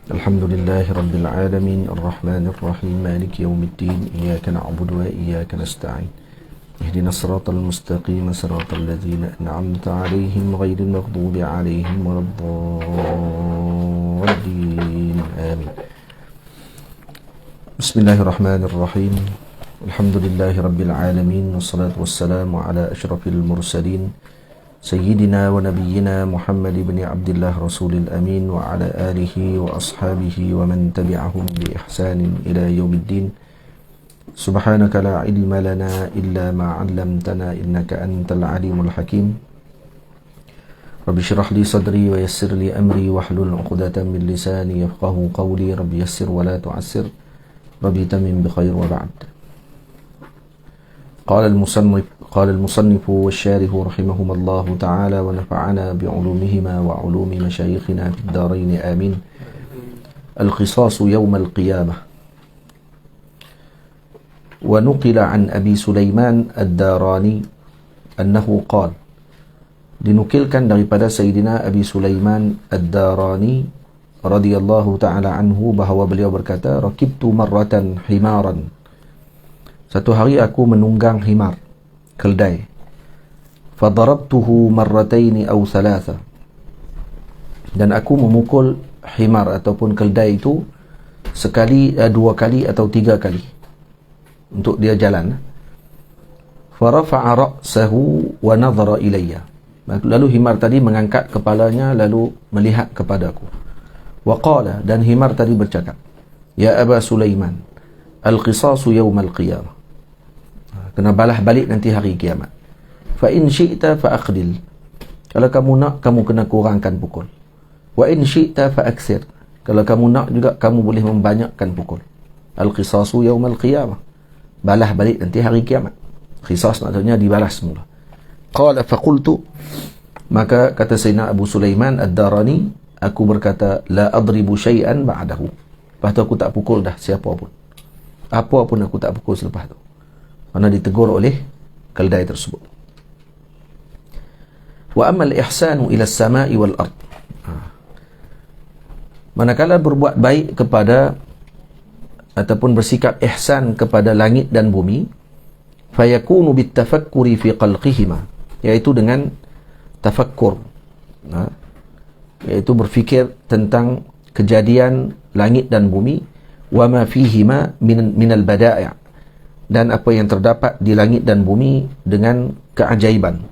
الحمد لله رب العالمين الرحمن الرحيم مالك يوم الدين إياك نعبد وإياك نستعين اهدنا الصراط المستقيم صراط الذين أنعمت عليهم غير المغضوب عليهم ولا الضالين آمين. بسم الله الرحمن الرحيم الحمد لله رب العالمين والصلاة والسلام على أشرف المرسلين سيدنا ونبينا محمد بن عبد الله رسول الأمين وعلى آله وأصحابه ومن تبعهم بإحسان إلى يوم الدين. سبحانك لا علم لنا إلا ما علمتنا إنك أنت العليم الحكيم. رب اشرح لي صدري ويسر لي أمري واحلل عقدة من لساني يفقه قولي. رب يسر ولا تعسر رب تمم بخير. وبعد. قال المصنف والشارح رحمهما الله تعالى ونفعنا بعلومهما وعلوم مشايخنا في الدارين آمين. القصاص يوم القيامة. ونقل عن أبي سليمان الداراني أنه قال, dinukilkan daripada Sayyidina Abi Sulaiman Ad-Darani radhiyallahu ta'ala anhu bahawa beliau berkata, rakibtu marratan himaran, satu hari aku menunggang himar, keldai. Fadarabtuhu marrataini aw thalatha, dan aku memukul himar ataupun keldai itu sekali, dua kali atau tiga kali untuk dia jalan. Farafa'a ra'sahu wa nadhara ilayya, lalu himar tadi mengangkat kepalanya lalu melihat kepadaku. Wa qala, dan himar tadi bercakap, ya Aba Sulaiman, al-qisasu yawmal qiyamah, kena balas balik nanti hari kiamat. Fa in syi'ta fa aqdil, kalau kamu nak kamu kena kurangkan pukul. Wa in syi'ta fa aksir, kalau kamu nak juga kamu boleh membanyakkan pukul. Al-qisasu yawmal qiyamah, balas balik nanti hari kiamat. Qisas maksudnya dibalas semula. Qala fa qultu, maka kata Sayyidina Abu Sulaiman Ad-Darani, aku berkata, la adribu syai'an ba'dahu, lepas tu aku tak pukul dah siapa pun, apa pun aku tak pukul selepas tu, kerana ditegur oleh keldai tersebut. Wa amal ihsanu ila as-sama'i wal ard, manakala berbuat baik kepada ataupun bersikap ihsan kepada langit dan bumi, fayakunu bitafakkuri fi khalqihima, iaitu dengan tafakkur, iaitu berfikir tentang kejadian langit dan bumi, wa ma fihima min al-bada'i', dan apa yang terdapat di langit dan bumi dengan keajaiban.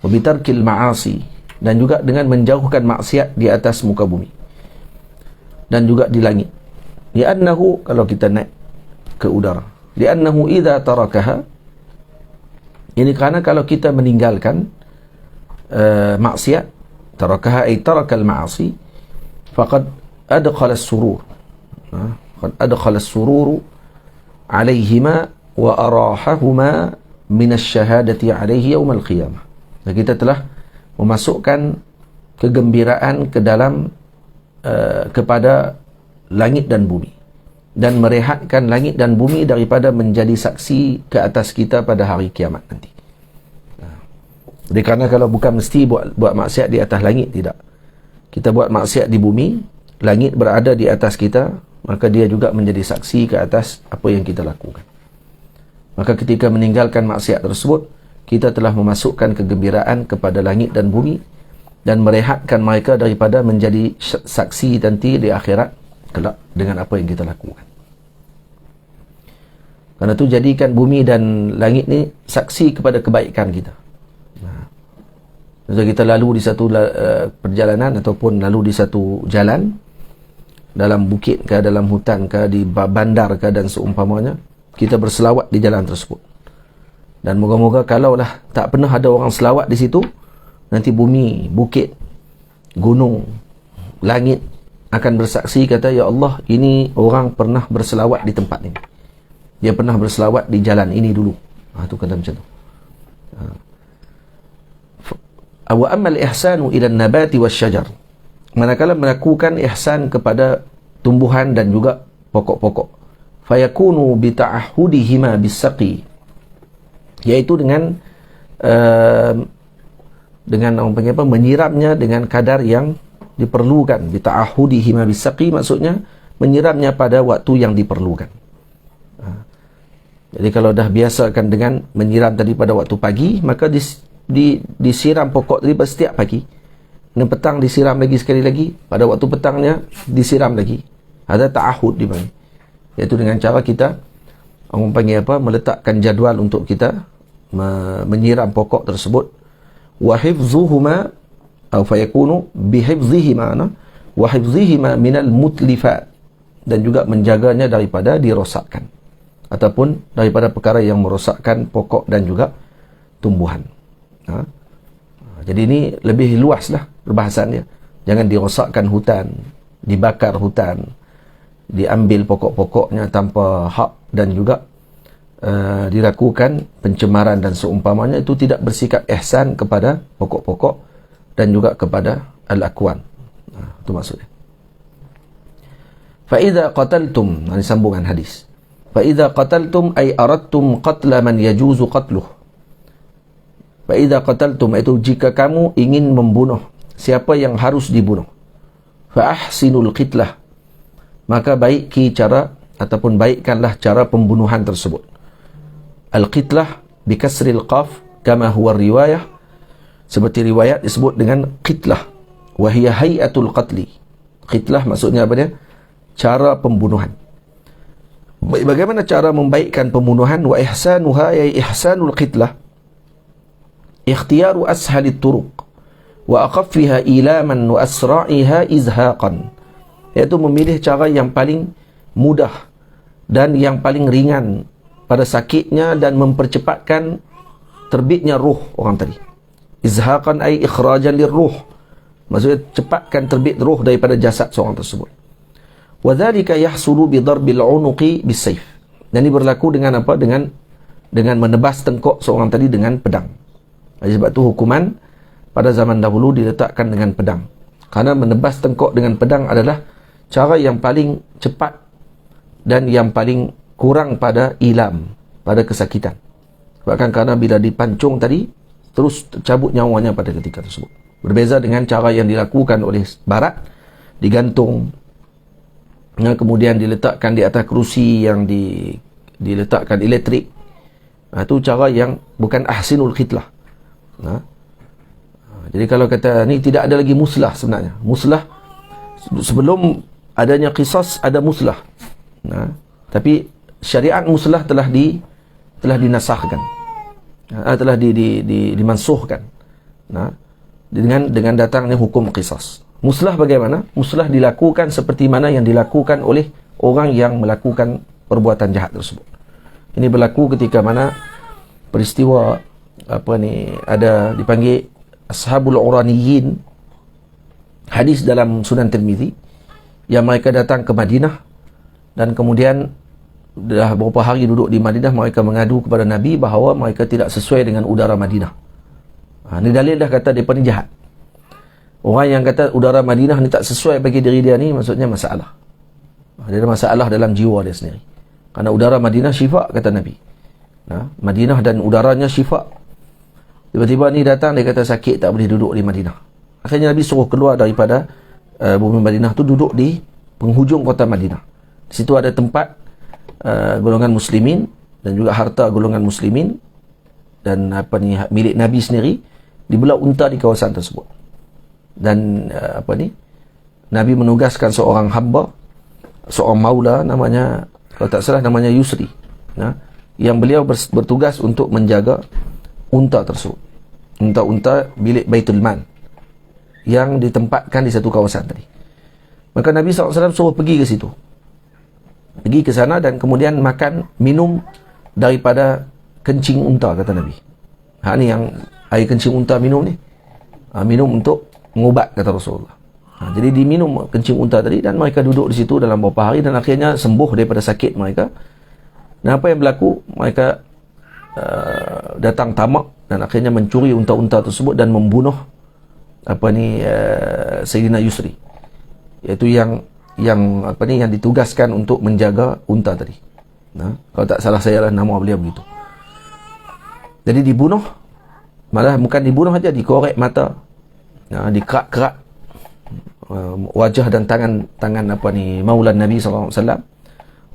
Wa bitarkil ma'asi, dan juga dengan menjauhkan maksiat di atas muka bumi dan juga di langit. Li'annahu, kalau kita naik ke udara, li'annahu idza tarakaha, ini kerana kalau kita meninggalkan maksiat, tarakaha ay tarakal ma'asi, faqad adkhala as-surur, qad adkhala as-sururu alaihima wa arahahuma min asy-syahadati alaihi yaum al-qiyamah. Dan kita telah memasukkan kegembiraan ke dalam kepada langit dan bumi, dan merehatkan langit dan bumi daripada menjadi saksi ke atas kita pada hari kiamat nanti. Jadi kerana kalau bukan mesti buat maksiat di atas langit, tidak. Kita buat maksiat di bumi, langit berada di atas kita, maka dia juga menjadi saksi ke atas apa yang kita lakukan. Maka ketika meninggalkan maksiat tersebut, kita telah memasukkan kegembiraan kepada langit dan bumi dan merehatkan mereka daripada menjadi saksi nanti di akhirat kelak dengan apa yang kita lakukan. Karena itu jadikan bumi dan langit ni saksi kepada kebaikan kita. Jadi kita lalu di satu perjalanan ataupun lalu di satu jalan, dalam bukit ke, dalam hutan ke, di bandar ke dan seumpamanya, kita berselawat di jalan tersebut. Dan moga-moga kalaulah tak pernah ada orang selawat di situ, nanti bumi, bukit, gunung, langit akan bersaksi, kata, ya Allah, ini orang pernah berselawat di tempat ini, dia pernah berselawat di jalan ini dulu. Itu kata macam tu. Wa amal ihsanu ila an-nabati wasyajar, manakala melakukan ihsan kepada tumbuhan dan juga pokok-pokok, fayakunu bi ta'ahudihima bis-saqi, iaitu dengan orang panggil apa, menyiramnya dengan kadar yang diperlukan. Bita'ahudihi ma bisaqi, maksudnya menyiramnya pada waktu yang diperlukan. Jadi kalau dah biasakan dengan menyiram tadi pada waktu pagi, maka disiram pokok tadi pada setiap pagi. Dan petang disiram lagi sekali lagi, pada waktu petangnya disiram lagi. Ada ta'ahud di mana. Iaitu dengan cara kita, orang panggil apa, meletakkan jadual untuk kita menyiram pokok tersebut. Wa hifzuhuma atau fayakunu bihifzihima wa hifzihima minal mutlifat, dan juga menjaganya daripada dirosakkan ataupun daripada perkara yang merosakkan pokok dan juga tumbuhan. Jadi ini lebih luas lah perbahasannya. Jangan dirosakkan hutan, dibakar hutan, diambil pokok-pokoknya tanpa hak, dan juga dilakukan pencemaran dan seumpamanya. Itu tidak bersikap ihsan kepada pokok-pokok dan juga kepada al-akwan. Itu maksudnya. فَإِذَا قَتَلْتُمْ, ini sambungan hadis. فَإِذَا قَتَلْتُمْ أي أَرَدْتُمْ قَتْلَ مَنْ يَجُوزُ قَتْلُهُ. فَإِذَا قَتَلْتُمْ, itu jika kamu ingin membunuh siapa yang harus dibunuh. فَأَحْسِنُوا الْقِتْلَةِ, maka baiki cara ataupun baikkanlah cara pembunuhan tersebut. Al-qitlah bikasril qaf kama huwa riwayah, seperti riwayat disebut dengan qitlah. Wa hiya hayatul qatli. Qitlah maksudnya apa dia? Cara pembunuhan. Bagaimana cara membaikkan pembunuhan? Wa ihsanuha, ya ihsanul qitlah, ikhtiyaru ashalit turuq wa aqaffiha ilaman wa asra'iha izhaqan, iaitu memilih cara yang paling mudah dan yang paling ringan pada sakitnya dan mempercepatkan terbitnya ruh orang tadi. Izhaqan ay ikhrajan lirruh, maksudnya cepatkan terbit ruh daripada jasad seorang tersebut. Wa dhalika yahsulu bi darbil unuqi bisayf, dan ini berlaku dengan apa? Dengan menebas tengkok seorang tadi dengan pedang. Sebab itu hukuman pada zaman dahulu diletakkan dengan pedang, karena menebas tengkok dengan pedang adalah cara yang paling cepat dan yang paling kurang pada ilam, pada kesakitan. Bahkan karena bila dipancung tadi, terus cabut nyawanya pada ketika tersebut. Berbeza dengan cara yang dilakukan oleh barat, digantung, kemudian diletakkan di atas kerusi yang diletakkan elektrik. Itu cara yang bukan ahsinul khitlah. Jadi kalau kata ni, tidak ada lagi muslah sebenarnya. Muslah, sebelum adanya qisas ada muslah. Tapi syariat muslah telah dinasahkan, telah dimansuhkan dengan datangnya hukum qisas. Muslah bagaimana? Muslah dilakukan seperti mana yang dilakukan oleh orang yang melakukan perbuatan jahat tersebut. Ini berlaku ketika mana peristiwa ada dipanggil ashabul uraniyin, hadis dalam Sunan Tirmizi, yang mereka datang ke Madinah dan kemudian dah beberapa hari duduk di Madinah, mereka mengadu kepada Nabi bahawa mereka tidak sesuai dengan udara Madinah. Ini dalil dah kata mereka ni jahat. Orang yang kata udara Madinah ni tak sesuai bagi diri dia ni, maksudnya masalah. Dia ada masalah dalam jiwa dia sendiri. Karena udara Madinah syifa, kata Nabi. Madinah dan udaranya syifa. Tiba-tiba ni datang, dia kata sakit, tak boleh duduk di Madinah. Akhirnya Nabi suruh keluar daripada bumi Madinah tu, duduk di penghujung kota Madinah. Di situ ada tempat golongan muslimin dan juga harta golongan muslimin dan milik Nabi sendiri, dibelah unta di kawasan tersebut. Dan Nabi menugaskan seorang hamba, seorang maula, namanya, kalau tak salah namanya Yusri, yang beliau bertugas untuk menjaga unta tersebut, unta-unta milik Baitul Mal yang ditempatkan di satu kawasan tadi. Maka Nabi SAW suruh pergi ke situ, pergi ke sana dan kemudian makan, minum daripada kencing unta, kata Nabi. Ni yang air kencing unta minum ni, minum untuk mengubat, kata Rasulullah. Jadi diminum kencing unta tadi, dan mereka duduk di situ dalam beberapa hari dan akhirnya sembuh daripada sakit mereka. Dan apa yang berlaku? Mereka datang tamak dan akhirnya mencuri unta-unta tersebut dan membunuh Sayyidina Yusri, iaitu yang ditugaskan untuk menjaga unta tadi. Kalau tak salah saya lah nama beliau begitu. Jadi dibunuh, malah bukan dibunuh saja, dikorek mata, dikerak-kerak wajah dan tangan Maulan Nabi SAW,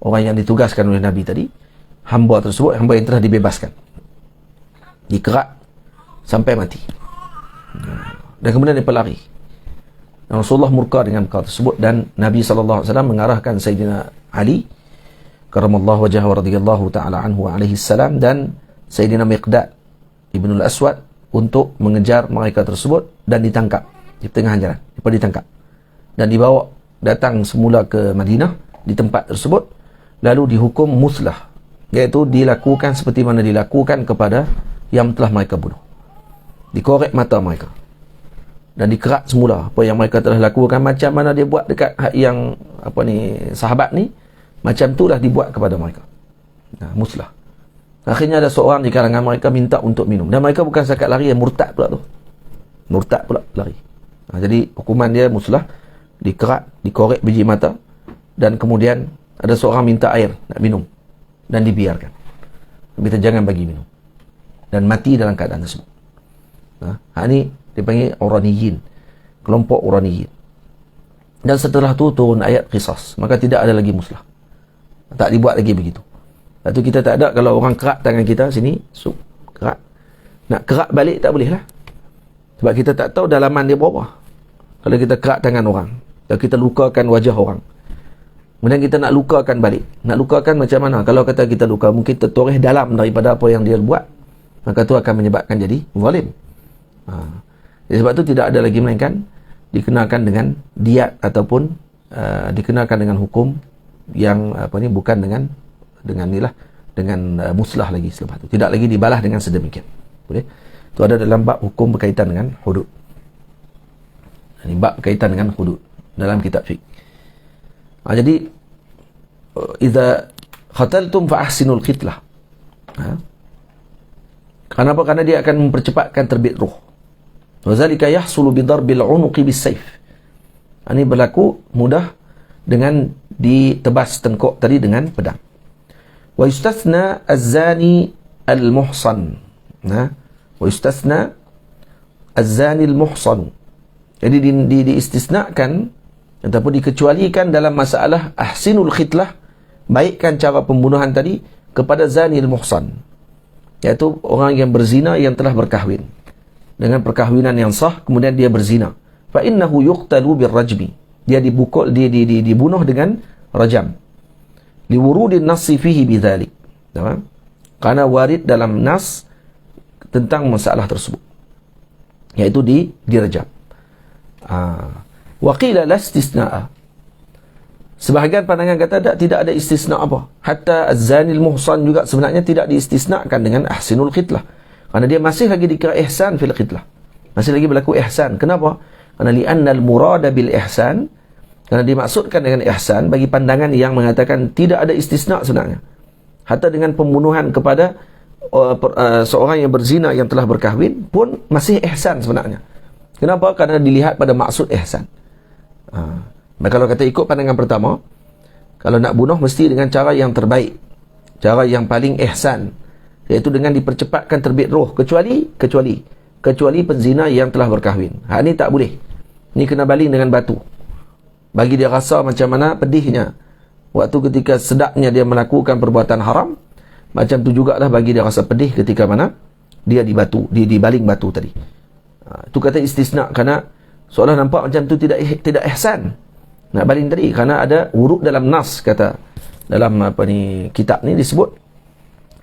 orang yang ditugaskan oleh Nabi tadi, hamba tersebut, hamba yang telah dibebaskan, dikerat sampai mati, dan kemudian dia pelari. Dan Rasulullah murka dengan perkara tersebut, dan Nabi SAW mengarahkan Sayyidina Ali karamallahu wajhah wa radhiyallahu ta'ala anhu alaihi salam dan Sayyidina Miqdad Ibn al-Aswad untuk mengejar mereka tersebut, dan ditangkap di tengah jalan, ditangkap dan dibawa datang semula ke Madinah di tempat tersebut, lalu dihukum muslah, iaitu dilakukan seperti mana dilakukan kepada yang telah mereka bunuh. Dikorek mata mereka dan dikerat semula apa yang mereka telah lakukan, macam mana dia buat dekat yang sahabat ni, macam itulah dibuat kepada mereka. Muslah. Akhirnya ada seorang di kalangan mereka minta untuk minum, dan mereka bukan setakat lari, yang murtad pula tu. Murtad pula lari. Jadi hukuman dia muslah, dikerat, dikorek biji mata, dan kemudian ada seorang minta air nak minum dan dibiarkan. Kita jangan bagi minum, dan mati dalam keadaan tersebut. Ini dipanggil Uraniyin, kelompok Uraniyin. Dan setelah itu turun ayat qisas, maka tidak ada lagi muslah, tak dibuat lagi begitu. Lepas tu kita tak ada, kalau orang kerat tangan kita sini, kerat, nak kerat balik tak boleh lah, sebab kita tak tahu dalaman dia berapa. Kalau kita kerat tangan orang, kalau kita lukakan wajah orang, kemudian kita nak lukakan balik, nak lukakan macam mana? Kalau kata kita luka, mungkin tertoreh dalam daripada apa yang dia buat, maka itu akan menyebabkan jadi zalim. Jadi sebab itu tidak ada lagi, melainkan dikenakan dengan diat ataupun dikenakan dengan hukum yang bukan dengan muslah lagi selepas itu. Tidak lagi dibalas dengan sedemikian. Boleh? Itu ada dalam bab hukum berkaitan dengan hudud. Ini bab berkaitan dengan hudud dalam kitab fiqh. Jadi idza qataltum fa ahsinul qitlah. Kenapa? Karena dia akan mempercepatkan terbit roh. Wa zalika yahsulu bi darbil unuqi bis sayf. Ini berlaku mudah dengan ditebas tengkok tadi dengan pedang. Wa yustathna az-zani al-muhsan. Wa yustathna az-zani al-muhsan. Jadi diistisnakan ataupun dikecualikan dalam masalah ahsinul khitlah, baikkan cara pembunuhan tadi, kepada zani al-muhsan, iaitu orang yang berzina yang telah berkahwin dengan perkahwinan yang sah, kemudian dia berzina, fa innahu yuqtalu birrajmi, dia dibunuh dengan rajam, liwurudin nassi fihi bidzalik, karena warid dalam nas tentang masalah tersebut, iaitu dirajam. Wa qila la istisna'a, sebahagian pandangan kata tidak ada istisna apa. Hatta az-zani al-muhsan juga sebenarnya tidak diistisnakan dengan ahsinul khitlah, karena dia masih lagi dikira ihsan fil khitlah, masih lagi berlaku ihsan. Kenapa? Karena li'anna al-murada bil ihsan, karena dimaksudkan dengan ihsan bagi pandangan yang mengatakan tidak ada istisna sebenarnya. Hatta dengan pembunuhan kepada seorang yang berzina yang telah berkahwin pun masih ihsan sebenarnya. Kenapa? Karena dilihat pada maksud ihsan. Kalau kata ikut pandangan pertama, kalau nak bunuh mesti dengan cara yang terbaik, cara yang paling ihsan, iaitu dengan dipercepatkan terbit roh, kecuali penzina yang telah berkahwin. Ini tak boleh. Ini kena baling dengan batu, bagi dia rasa macam mana pedihnya waktu ketika sedapnya dia melakukan perbuatan haram. Macam tu jugalah bagi dia rasa pedih ketika mana dia dibaling batu tadi. Itu kata istisna, kerana seolah nampak macam tu tidak ihsan nak baling tadi, kerana ada wurud dalam nas, kata dalam kitab ni disebut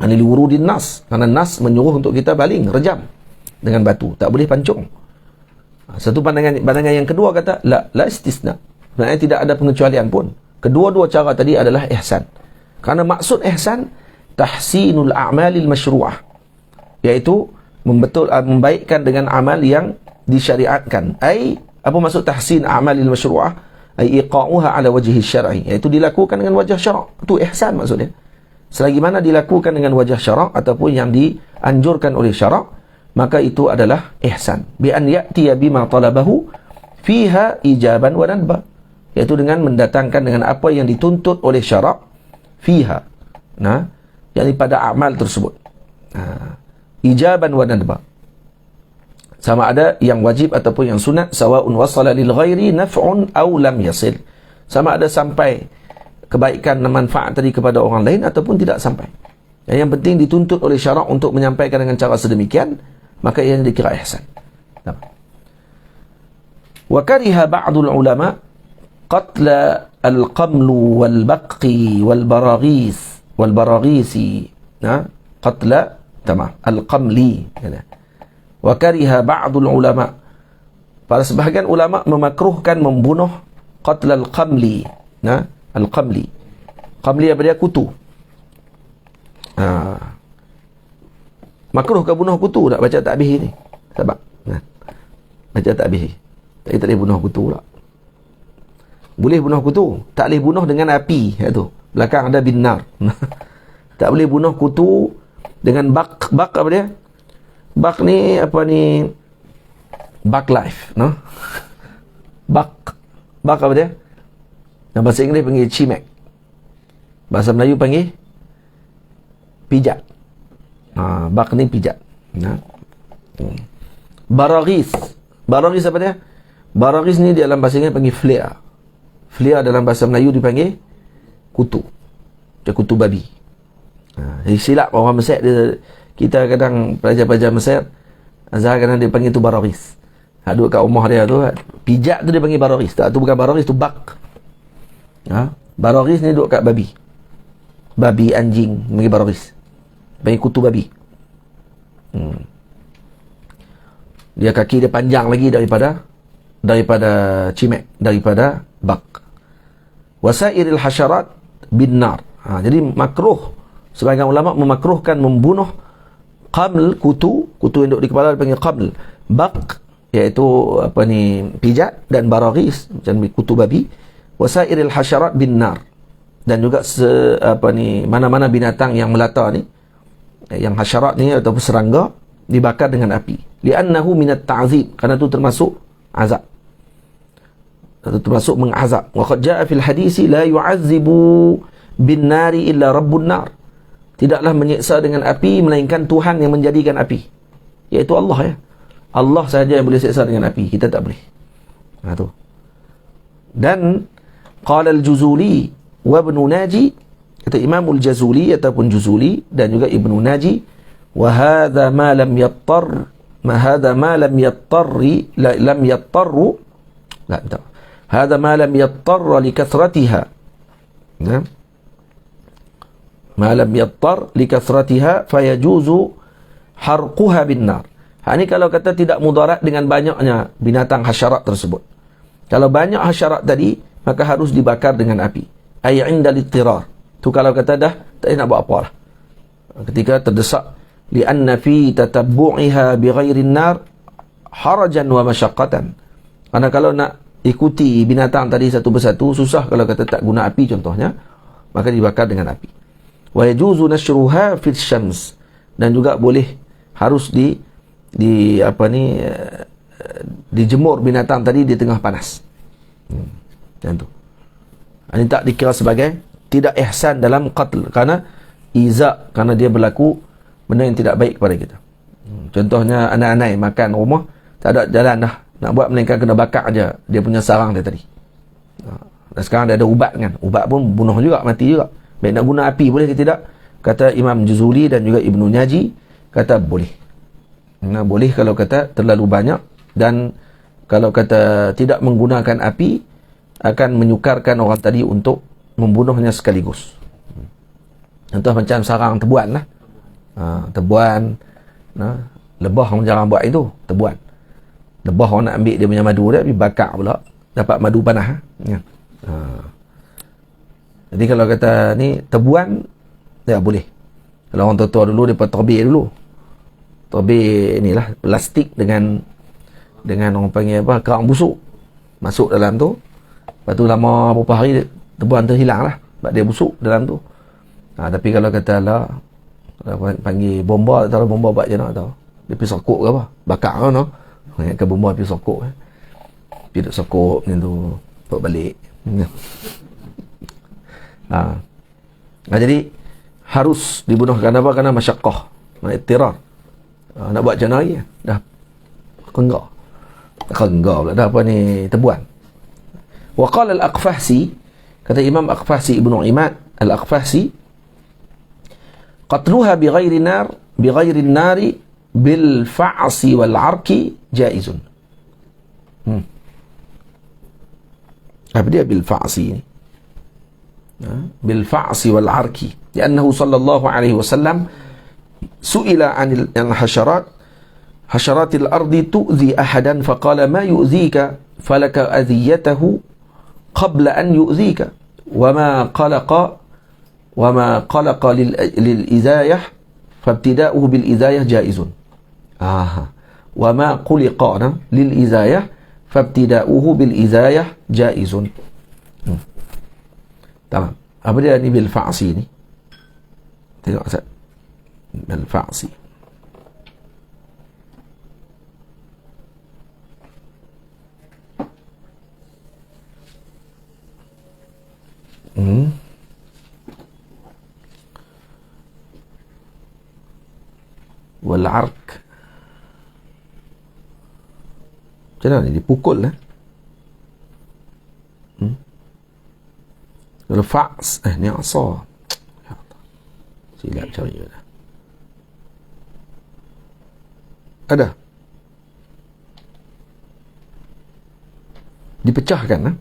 anil wurudin nas, kerana nas menyuruh untuk kita baling, rejam dengan batu, tak boleh pancung. Satu pandangan yang kedua kata la istisna, sebenarnya tidak ada pengecualian pun. Kedua-dua cara tadi adalah ihsan, kerana maksud ihsan tahsinul a'malil masyru'ah, iaitu membaikkan dengan amal yang disyariatkan. Apa maksud tahsin a'malil masyru'ah? Iqa'uha ala wajhi syar'i, iaitu dilakukan dengan wajah syarak. Itu ihsan maksudnya. Selagi mana dilakukan dengan wajah syarak ataupun yang dianjurkan oleh syarak, maka itu adalah ihsan. Bi an ya'tiya bima talabahu fiha ijaban wa nadba, iaitu dengan mendatangkan dengan apa yang dituntut oleh syarak fiha, yakni pada amal tersebut, ijaban wa nadba, Sama ada yang wajib ataupun yang sunat, sawa'un wasala lil ghairi naf'un aw lam yasil. Sama ada sampai kebaikan dan manfaat tadi kepada orang lain ataupun tidak sampai. Yang penting dituntut oleh syarak untuk menyampaikan dengan cara sedemikian, maka ia dikira ihsan. Wa kariha ba'dul ulama qatla al-qamlu wal baqi wal baraghisi. Qatla tamam al-qamli. Wa kariha ba'dul ulama, para sebahagian ulama memakruhkan membunuh qatl al-qamli. Al-qamli. Qamli apa dia? Kutu. Makruh ke bunuh kutu tak baca takbih ni? Sebab baca takbih. Tak boleh bunuh kutu pula. Boleh bunuh kutu, tak boleh bunuh dengan api. Itu belakang ada binnar. Tak boleh bunuh kutu dengan bak apa dia? Bak ni apa ni? Bak life, no? Bak apa dia? Yang bahasa Inggeris panggil cimek. Bahasa Melayu panggil pijat. Bak ni pijat. Baraghis. Baraghis apa dia? Baraghis ni dalam bahasa Inggeris panggil flea. Flea dalam bahasa Melayu dipanggil kutu. Dia kutu babi. Jadi silap orang Mesir dia. Kita kadang pelajar-pelajar Mesir, Azhar kadang dia panggil tu baraghis. Duduk kat rumah dia tu, pijat tu dia panggil baraghis. Tak, tu bukan baraghis, tu bak. Baraghis ni duduk kat babi. Babi, anjing, panggil baraghis. Panggil kutu babi. Dia kaki dia panjang lagi daripada cimek, daripada bak. Wasairil hasyarat bin nar. Jadi makruh, sebagian ulama memakruhkan membunuh qaml, kutu yang duduk di kepala dipanggil qaml. Bak, iaitu apa ni, pijat, dan baraghis macam kutu babi. Wasairil hasyarat bin nar, dan juga mana-mana binatang yang melata ni, yang hasyarat ni ataupun serangga, dibakar dengan api. Li'annahu minat ta'zib, kerana itu termasuk azab, itu termasuk mengazab. Wa qad jaa fil hadisi la yu'azzibu bin nari illa rabbun nar. Tidaklah menyiksa dengan api melainkan Tuhan yang menjadikan api, iaitu Allah, ya. Allah sahaja yang boleh siksa dengan api, kita tak boleh. Tu. Dan qala al-Juzuli wa Ibn Naji, kata Imam al-Jazuli ataupun Juzuli dan juga Ibn Naji, wa hadha ma lam yattar hadha ma lam yattarri lam yattarru hadha ma lam yattar li kathratiha. Ma lam yattar li kathratiha fayajuzu harquha bin nar. Ini kalau kata tidak mudarat dengan banyaknya binatang hasyarat tersebut. Kalau banyak hasyarat tadi, maka harus dibakar dengan api. Ay 'inda littirar. Tu kalau kata dah tak nak buat apalah. Ketika terdesak, li'anna fi tatabbu'iha bighairi an-nar harajan wa masyaqqatan. Karena kalau nak ikuti binatang tadi satu persatu susah kalau kata tak guna api contohnya, maka dibakar dengan api. Wa yajuzu nashruha fi syams, dan juga boleh harus dijemur binatang tadi di tengah panas. Macam tu. Ini tak dikira sebagai tidak ihsan dalam qatl, kerana iza, kerana dia berlaku benda yang tidak baik kepada kita. Contohnya anak-anak makan rumah, tak ada jalan dah nak buat melainkan kena bakar aja dia punya sarang dia tadi. Dan sekarang dia ada ubat kan, ubat pun bunuh juga, mati juga. Baik, nak guna api boleh ke tidak? Kata Imam Juzuli dan juga Ibnu Naji, kata boleh. Boleh kalau kata terlalu banyak, dan kalau kata tidak menggunakan api akan menyukarkan orang tadi untuk membunuhnya sekaligus. Contoh macam sarang tebuan lah. Tebuan, lebah orang jarang buat itu, tebuan. Lebah orang nak ambil dia punya madu dia, pergi bakar pula, dapat madu panah. Jadi kalau kata ni tebuan, ya boleh. Kalau orang tua-tua dulu, dia terbih dulu. Terbih inilah plastik dengan orang panggil apa, kerang busuk, masuk dalam tu. Lepas tu lama beberapa hari tebuan tu hilang lah, sebab dia busuk dalam tu. Tapi kalau kata lah, panggil bomba, taruh bomba buat je nak tahu. Dia pergi sokok ke apa, bakar ke no? Ke bomba pergi sokok, pergi duduk sokok macam tu, bawa balik. Jadi harus dibunuh kerana apa? Kerana masyaqqah, ittirar. Nak buat macam mana lagi? Dah Rengga pula dah, apa ni, tebuan. Wa qala al-Aqfahsi, kata Imam Aqfahsi Ibnu Imad al-Aqfahsi, qatluha bighairi nari bil fa'si wal 'arki jaizun. Apa dia bil fa'si ni? Bil fa'si wal 'arki, li'annahu sallallahu alaihi wasallam su'ila 'anil hasharatil ardi tu'zi ahadan faqala ma yu'zika falaka adhiyatahu qabla an yu'zika wa ma qalaqa lil izayah fabtida'uhu bil izayah jaizun. Wa ma quliqa lil izayah fabtida'uhu bil izayah jaizun. Tamam. Apa dia ni bil fa'si ni? Tengok Ustaz. Bil fa'si. Wal 'ark. Macam mana ni? Dipukul lah. Kalau fa's, ni asa. Ya Allah. Silap cari je dah. Ada. Dipecahkan lah.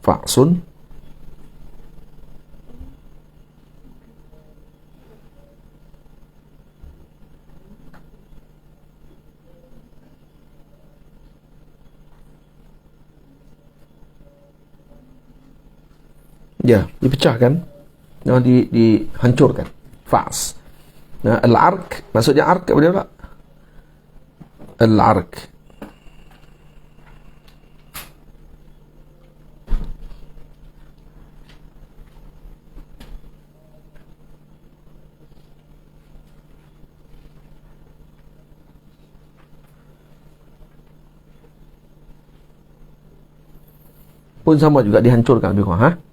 Fa'sun. Ya, dipecahkan, dihancurkan. Fa'as. Nah, al-ark, maksudnya ark apa dia pula? Al-ark. Pun sama juga dihancurkan lebih kurang,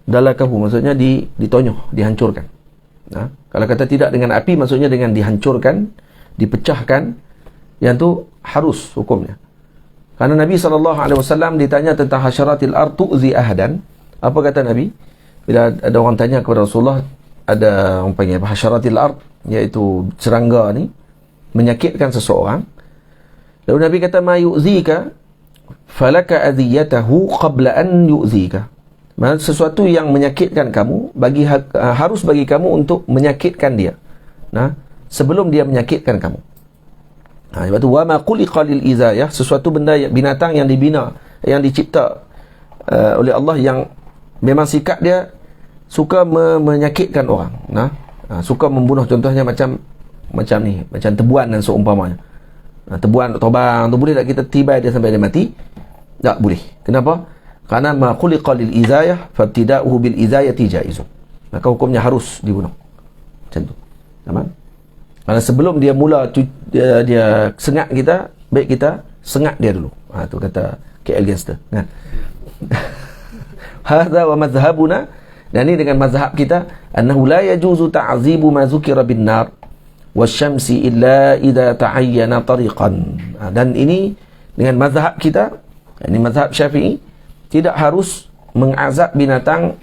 dalakahu maksudnya ditonyoh, dihancurkan. Kalau kata tidak dengan api, maksudnya dengan dihancurkan, dipecahkan, yang tu harus hukumnya. Karena Nabi SAW ditanya tentang hasyaratil ard tu'zi ahadan. Apa kata Nabi? Bila ada orang tanya kepada Rasulullah, ada orang panggil apa, hasyaratil ard, iaitu serangga ni menyakitkan seseorang. Lalu Nabi kata, ma yu'zika falaka adhiyatahu qabla an yu'zika. Maksudnya sesuatu yang menyakitkan kamu, harus bagi kamu untuk menyakitkan dia, sebelum dia menyakitkan kamu. Sebab tu wa ma quliqa lil izayah, sesuatu benda, binatang yang dibina, yang dicipta oleh Allah, yang memang sikap dia suka menyakitkan orang, suka membunuh. Contohnya macam ni, macam tebuan dan seumpamanya. Tebuan tobang tu, boleh tak kita tibai dia sampai dia mati? Tak boleh. Kenapa? Karena ma khuliqa lil izayah fabtida'uhu bil izayati jaizun. Maka hukumnya harus dibunuh. Macam tu. Tamam? Karena sebelum dia mula dia sengat kita, baik kita sengat dia dulu. Tu kata KL Gangster. Hadza wa madhhabuna, dan ini dengan mazhab kita, annahu la yajuzu ta'zibu ma zukira bin nar wasyamsi illa idza ta'ayyana tariqan. Dan ini dengan mazhab kita, ini mazhab Syafi'i, tidak harus mengazab binatang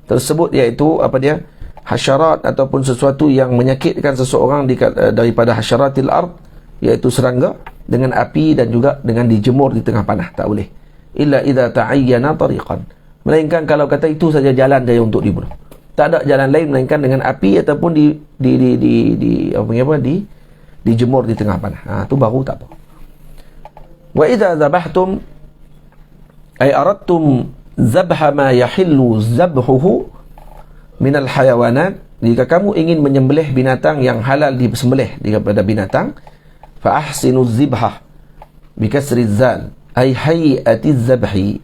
tersebut, iaitu apa dia, hasyarat ataupun sesuatu yang menyakitkan seseorang daripada hasyaratil ard, iaitu serangga, dengan api dan juga dengan dijemur di tengah panah. Tak boleh. Illa idza ta'ayyana tariqan. Melainkan kalau kata itu saja jalan dia untuk dibunuh. Tak ada jalan lain melainkan dengan api ataupun dijemur di tengah panah. Tu baru tak apa. Wa idza zabahtum ay aradtum zabha ma yahillu zabhuhu minal hayawanat, jika kamu ingin menyembelih binatang yang halal disembelih daripada binatang, fa ahsinu zibhah bi kasri zal ay hay'ati zabhi.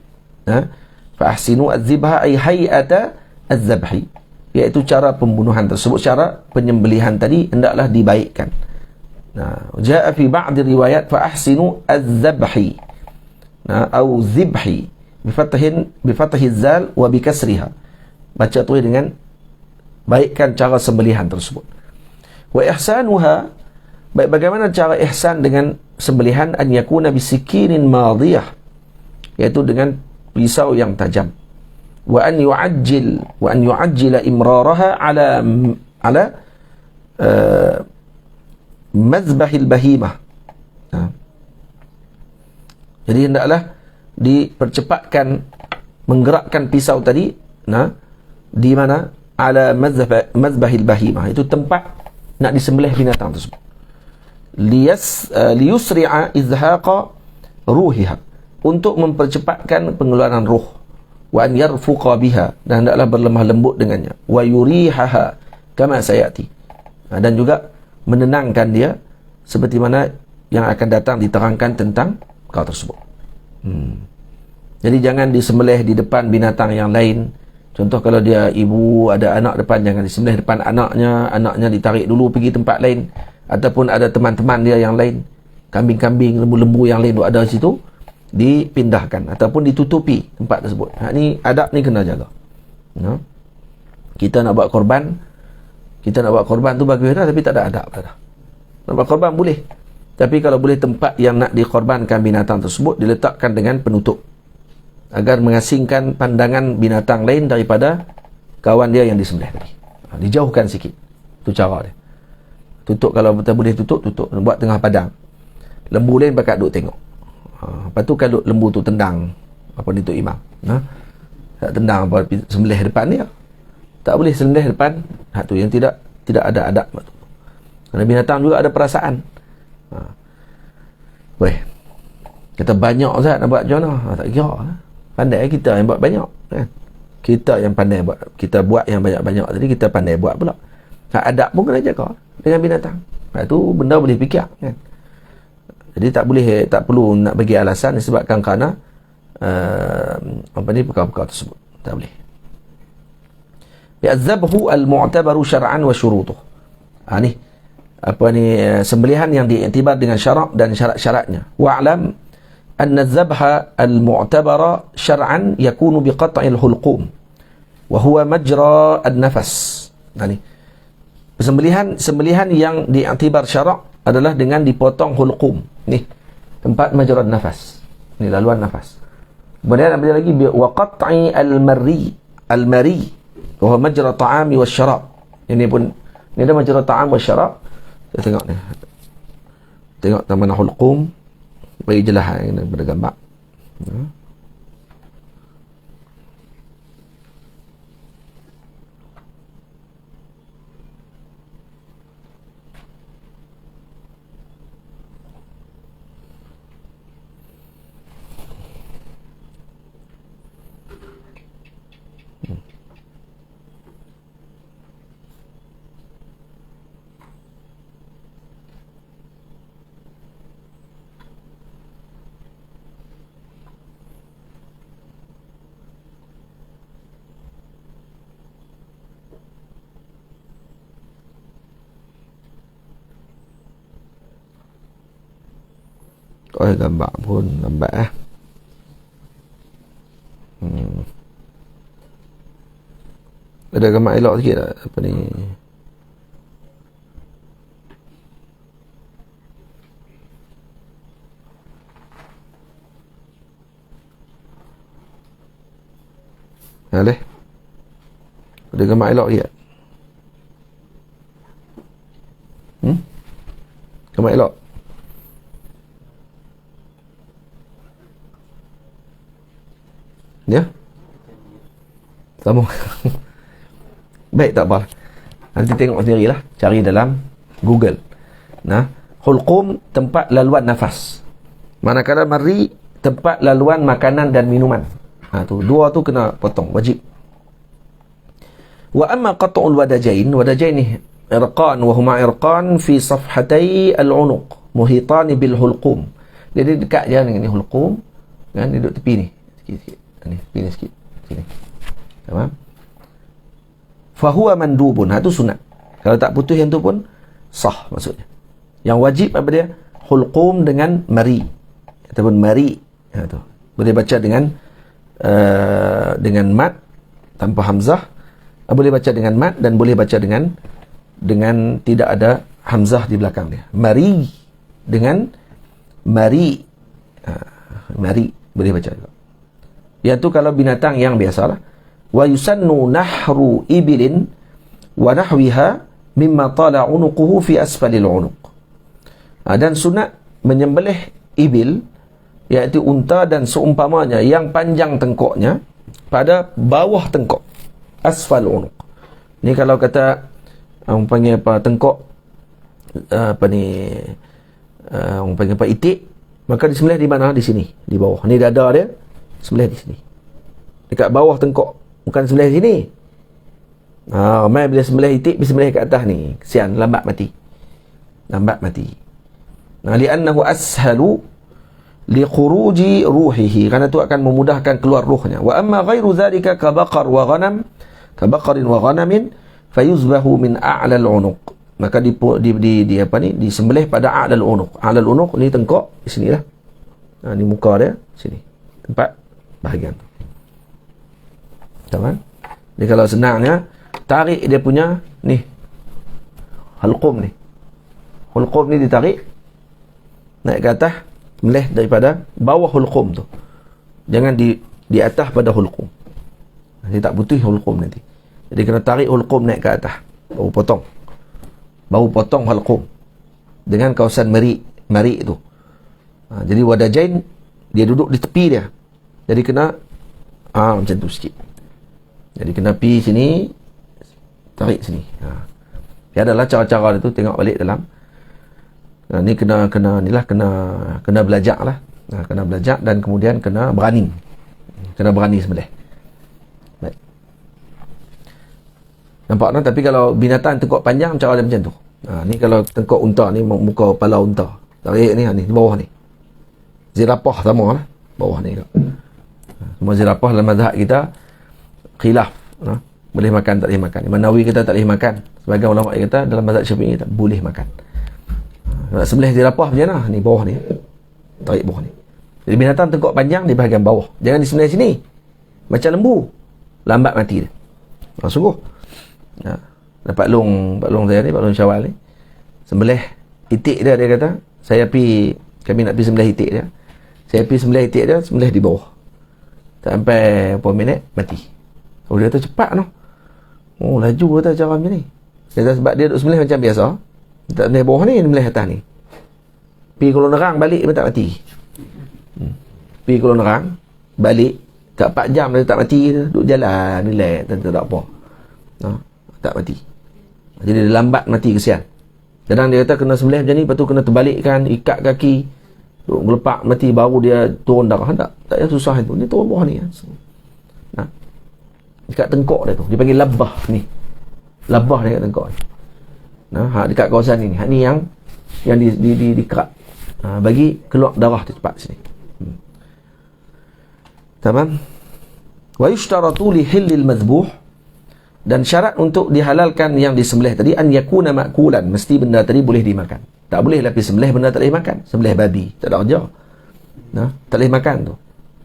Fa ahsinu az-zibha ay hay'ata az-zabhi, iaitu cara pembunuhan tersebut, cara penyembelihan tadi hendaklah dibaikkan. Jaa fi ba'd riwayat fa ahsinu az-zabhi atau zibhi bi zal wa bi kasriha. Baca tu dengan baikkan cara sembelihan tersebut. Wa ihsanuha Baik, bagaimana cara ihsan dengan sembelihan? An yakuna bisikinin madiyah, iaitu dengan pisau yang tajam. Wa an yu'ajjila imraraha ala mazbahil bahimah. Jadi hendaklah dipercepatkan menggerakkan pisau tadi di mana ala mazbahil bahimah, itu tempat nak disembelih binatang tersebut. Liyusri'a izhaqa ruhiha, untuk mempercepatkan pengeluaran ruh. Wa an yarfuqa biha, dan hendaklah berlemah lembut dengannya. Wa yurihaha kama sayati, dan juga menenangkan dia seperti mana yang akan datang diterangkan tentang kau tersebut. Jadi jangan disembelih di depan binatang yang lain. Contoh kalau dia ibu ada anak depan, jangan disembelih depan anaknya ditarik dulu pergi tempat lain. Ataupun ada teman-teman dia yang lain, kambing-kambing, lembu-lembu yang lain ada di situ, dipindahkan ataupun ditutupi tempat tersebut. Ni adab ni kena jaga. Kita nak buat korban tu bagus dah, tapi tak ada adab dah. Nak buat korban boleh, tapi kalau boleh tempat yang nak dikorbankan binatang tersebut diletakkan dengan penutup, agar mengasingkan pandangan binatang lain daripada kawan dia yang disembelih tadi. Dijauhkan sikit. Itu cara dia. Tutup, kalau betul boleh tutup. Buat tengah padang. Lembu lain pakat duduk tengok. Lepas tu kalau lembu tu tendang apa ni tu imam. Tak tendang apa sembelih depan dia. Tak boleh sembelih depan hak tu yang tidak ada adab tu. Kerana binatang juga ada perasaan. Weh. Kata banyak Ustaz nak buat macam mana? Tak kira. Pandai kita yang buat banyak kan. Kita yang pandai buat, kita buat yang banyak-banyak tadi, kita pandai buat pula. Adab pun kena jaga dengan binatang. Itu benda boleh fikir kan. Jadi tak perlu nak bagi alasan disebabkan kerana perkara-perkara tersebut. Tak boleh. Bi'adzabhu al-mu'tabaru syar'an wa syurutuh. Sembelihan yang diiktibar dengan syarak dan syarat-syaratnya. Wa'lam anna az-zabha al-mu'tabara syar'an yakunu biqat'il hulqum wa huwa majra an-nafas. Sembelihan yang diiktibar syarak adalah dengan dipotong hulqum. Ni tempat majra an-nafas. Ni laluan nafas. Kemudian ada lagi wa qat'i al-mari wa huwa majra ta'ami wasyarab. Ini pun ni ada majra ta'am wasyarab. Kita tengok ni. Tengok mana hulqum, bagi jelas yang bergambar. Gambar pun lambat Ada gambar elok sikit tak? Apa ni? Boleh? Ada gambar elok sikit? Gambar elok? Ya? Sama. Baik, tak apa. Nanti tengok sendirilah. Cari dalam Google. Hulqum, tempat laluan nafas. Manakala mari, tempat laluan makanan dan minuman. Dua tu kena potong, wajib. Wa amma qat'ul wadajain ni irqan wa huma irqan fi safhatay al-unuq muhitani bil hulqum. Jadi dekat je dengan ni hulqum, kan, duduk tepi ni sikit-sikit. Ni pilih sikit sini. Tamam. Fa huwa mandubun, itu sunat. Kalau tak putus yang tu pun sah maksudnya. Yang wajib apa dia? Hulqum dengan mari ataupun mari. Tu. Boleh baca dengan mat tanpa hamzah. Boleh baca dengan mat dan boleh baca dengan tidak ada hamzah di belakang dia. Mari dengan mari. Mari boleh baca juga. Iaitu kalau binatang yang biasalah. Wa yusannu nahru ibilin wa nahwiha mimma tala unuquhu fi asfalil unuq. Dan sunat menyembelih ibil, iaitu unta dan seumpamanya yang panjang tengkoknya pada bawah tengkok, asfal unuq. Ni kalau kata orang panggil apa, tengkok apa ni, orang panggil apa, itik, maka disembelih di mana? Di sini, di bawah. Ni dada dia, sembelih di sini, dekat bawah tengkok, bukan sembelih di sini. Mai bila sembelih itik, sembelih kat atas ni, kesian, lambat mati. Li'annahu ashalu liquruji ruhihi, kerana itu akan memudahkan keluar ruhnya. Wa amma ghairu dhalika kabaqarin wa ghanamin fayuzbahu min a'la al-unuq. Maka disembelih pada a'la al-unuq. A'la al-unuq ni tengkok di sini lah. Ni muka dia sini, tempat bahagian tu. Tahu. Jadi kalau senangnya, tarik dia punya ni hulqum ni. Hulqum ni ditarik naik ke atas, meleh daripada bawah hulqum tu. Jangan di atas pada hulqum. Dia tak butuh hulqum nanti. Jadi kena tarik hulqum naik ke atas, baru potong hulqum dengan kawasan mari tu. Jadi wadajain dia duduk di tepi dia. Jadi kena macam tu sikit. Jadi kena pi sini, tarik sini. Ya adalah cara-cara itu, tengok balik dalam. Ni kena belajar lah. Kena belajar dan kemudian kena berani sembelih. Baik. Nampak tak? Tapi kalau binatang tengkok panjang, cara dia macam tu. Ni kalau tengkok unta ni, muka kepala unta. Tarik ni di bawah ni. Zirapah sama lah. Bawah ni. Semua zirapah dalam mazhab kita khilaf. Boleh makan, tak boleh makan. Imam Nawawi kata tak boleh makan. Sebagai ulama kata dalam mazhab Syafi'i kita boleh makan. Nak sembelih zirapah macam mana? Ni bawah ni. Tarik bawah ni. Jadi binatang tengkok panjang di bahagian bawah. Jangan disembelih sini. Macam lembu. Lambat mati dia. Sungguh. Pak Long saya ni, Pak Long Syawal ni, sembelih itik dia kata, kami nak pergi sembelih itik dia. Saya pergi sembelih itik dia, sembelih di bawah. Sampai berapa minit, mati. Dia kata cepat no. Laju kata cara macam ni. Dia kata sebab dia duduk sembelih macam biasa. Tak sembelih bawah ni, sembelih atas ni. Pergi Kuala Nerang, balik pun tak mati. Pergi Kuala Nerang, balik, kat 4 jam dia tak mati. Duduk jalan, relax, tak apa. Tak mati. Jadi dia lambat mati, kesian. Kadang dia kata kena sembelih macam ni, lepas tu kena terbalikkan, ikat kaki, duduk gelepak mati, baru dia turun darah. Tak payah susah itu. Dia turun bawah ni. Dekat tengkok dia tu, dia panggil labah ni. Labah dia kat tengkok ni. Dekat kawasan ni. Ni yang dikerak. Bagi keluar darah tu cepat sini. Tamam. Wa yushtaratu li hillil madhbuh, dan syarat untuk dihalalkan yang disembelih tadi, an yakuna ma'kulan, mesti benda tadi boleh dimakan. Tak boleh lapis sembelih benda tak boleh makan. Sembelih babi, tak ada kerja. Tak boleh makan tu.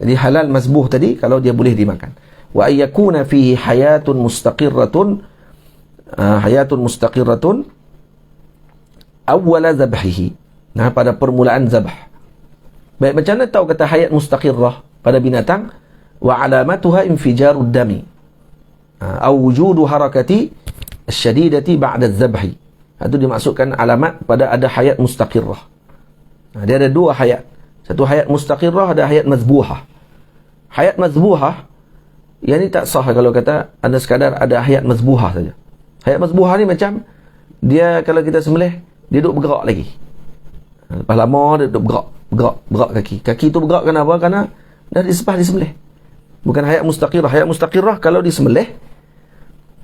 Jadi halal mazbuh tadi kalau dia boleh dimakan. Wa ayyakuna fihi hayatun mustaqirratun awwala zabhihi. Pada permulaan zabh. Baik, macam mana tahu kata hayat mustaqirrah pada binatang? Wa alamatuha infijarud dami atau wujudu harakati asyadidati ba'da zabhi. Itu dimaksudkan alamat pada ada hayat mustaqirrah. Dia ada dua hayat. Satu hayat mustaqirrah, ada hayat mazbuhah. Hayat mazbuhah yang ni tak sah kalau kata anda sekadar ada hayat mazbuhah saja. Hayat mazbuhah ni macam dia kalau kita sembelih, dia duduk bergerak lagi. Lepas lama dia duduk bergerak kaki. Kaki tu bergerak kenapa? Kerana dah disembelih. Bukan hayat mustaqirrah. Hayat mustaqirrah kalau disembelih,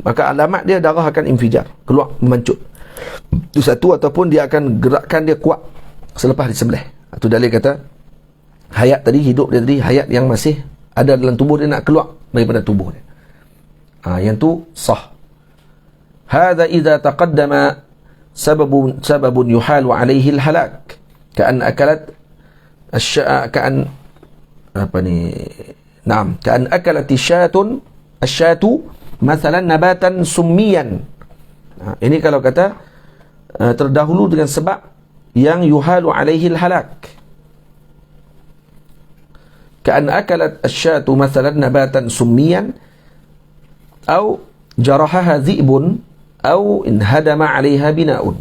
maka alamat dia darah akan infijar, keluar, memancut. Itu satu, ataupun dia akan gerakkan dia kuat selepas disembelih. Itu dalil kata hayat tadi, hidup dia tadi, hayat yang masih ada dalam tubuh dia nak keluar daripada tubuh dia. Yang tu sah. Hadza idza taqaddama sababun yuhalu alaihi alhalak, ka'an akalat ka'an akalat asyatu mathalan nabatan summiyan. Ini kalau kata terdahulu dengan sebab yang yuhalu alaihi al-halak. Ka'an akalat asyatu mathalan nabatan summiyan atau jarahaha dhi'bun atau inhadama 'alaiha bina'un.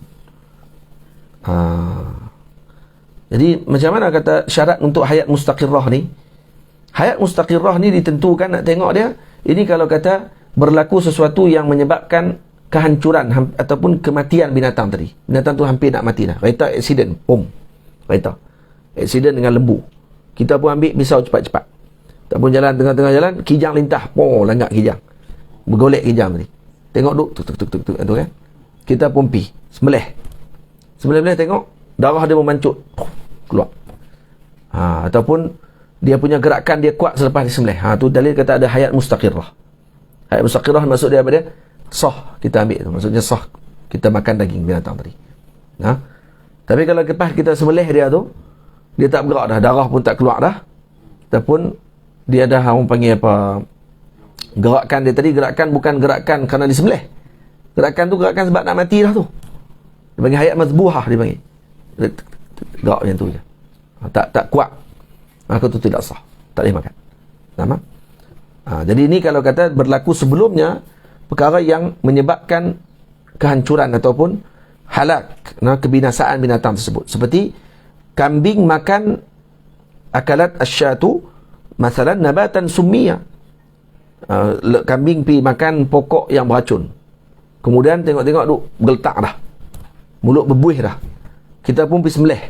Jadi macam mana kata syarat untuk hayat mustaqirrah ni? Hayat mustaqirrah ni ditentukan, nak tengok dia, ini kalau kata berlaku sesuatu yang menyebabkan kehancuran ataupun kematian binatang tadi. Binatang tu hampir nak mati dah. Kereta accident, kereta accident dengan lembu. Kita pun ambil pisau cepat-cepat. Tak pun jalan, tengah-tengah jalan, kijang lintah, langgar kijang. Bergolek kijang tadi. Tengok duk, tuk tu kan. Kita pun pi, sembelih, tengok darah dia memancut, keluar. Ataupun dia punya gerakan dia kuat selepas disembelih. Tu dalil kata ada hayat mustaqirrah. Hayat mustaqirrah maksud dia apa dia? Sah kita ambil tu. Maksudnya sah kita makan daging binatang tadi. Tapi kalau lepas kita sembelih dia tu, dia tak bergerak dah, darah pun tak keluar dah. Ataupun dia dah, orang panggil apa, gerakan dia tadi, gerakan bukan gerakan kerana disembelih. Gerakan tu gerakan sebab nak mati dah tu. Dia panggil hayat mazbuhah, dia panggil. Gerak macam tu je. Tak kuat. Maka itu tidak sah, tak boleh makan. Jadi ini kalau kata berlaku sebelumnya perkara yang menyebabkan kehancuran ataupun halak, kebinasaan binatang tersebut. Seperti kambing makan akalat asyatu masalan nabatan summiyah. Kambing pergi makan pokok yang beracun, kemudian tengok-tengok duk bergeletak dah, mulut berbuih dah. Kita pun pergi sembelih,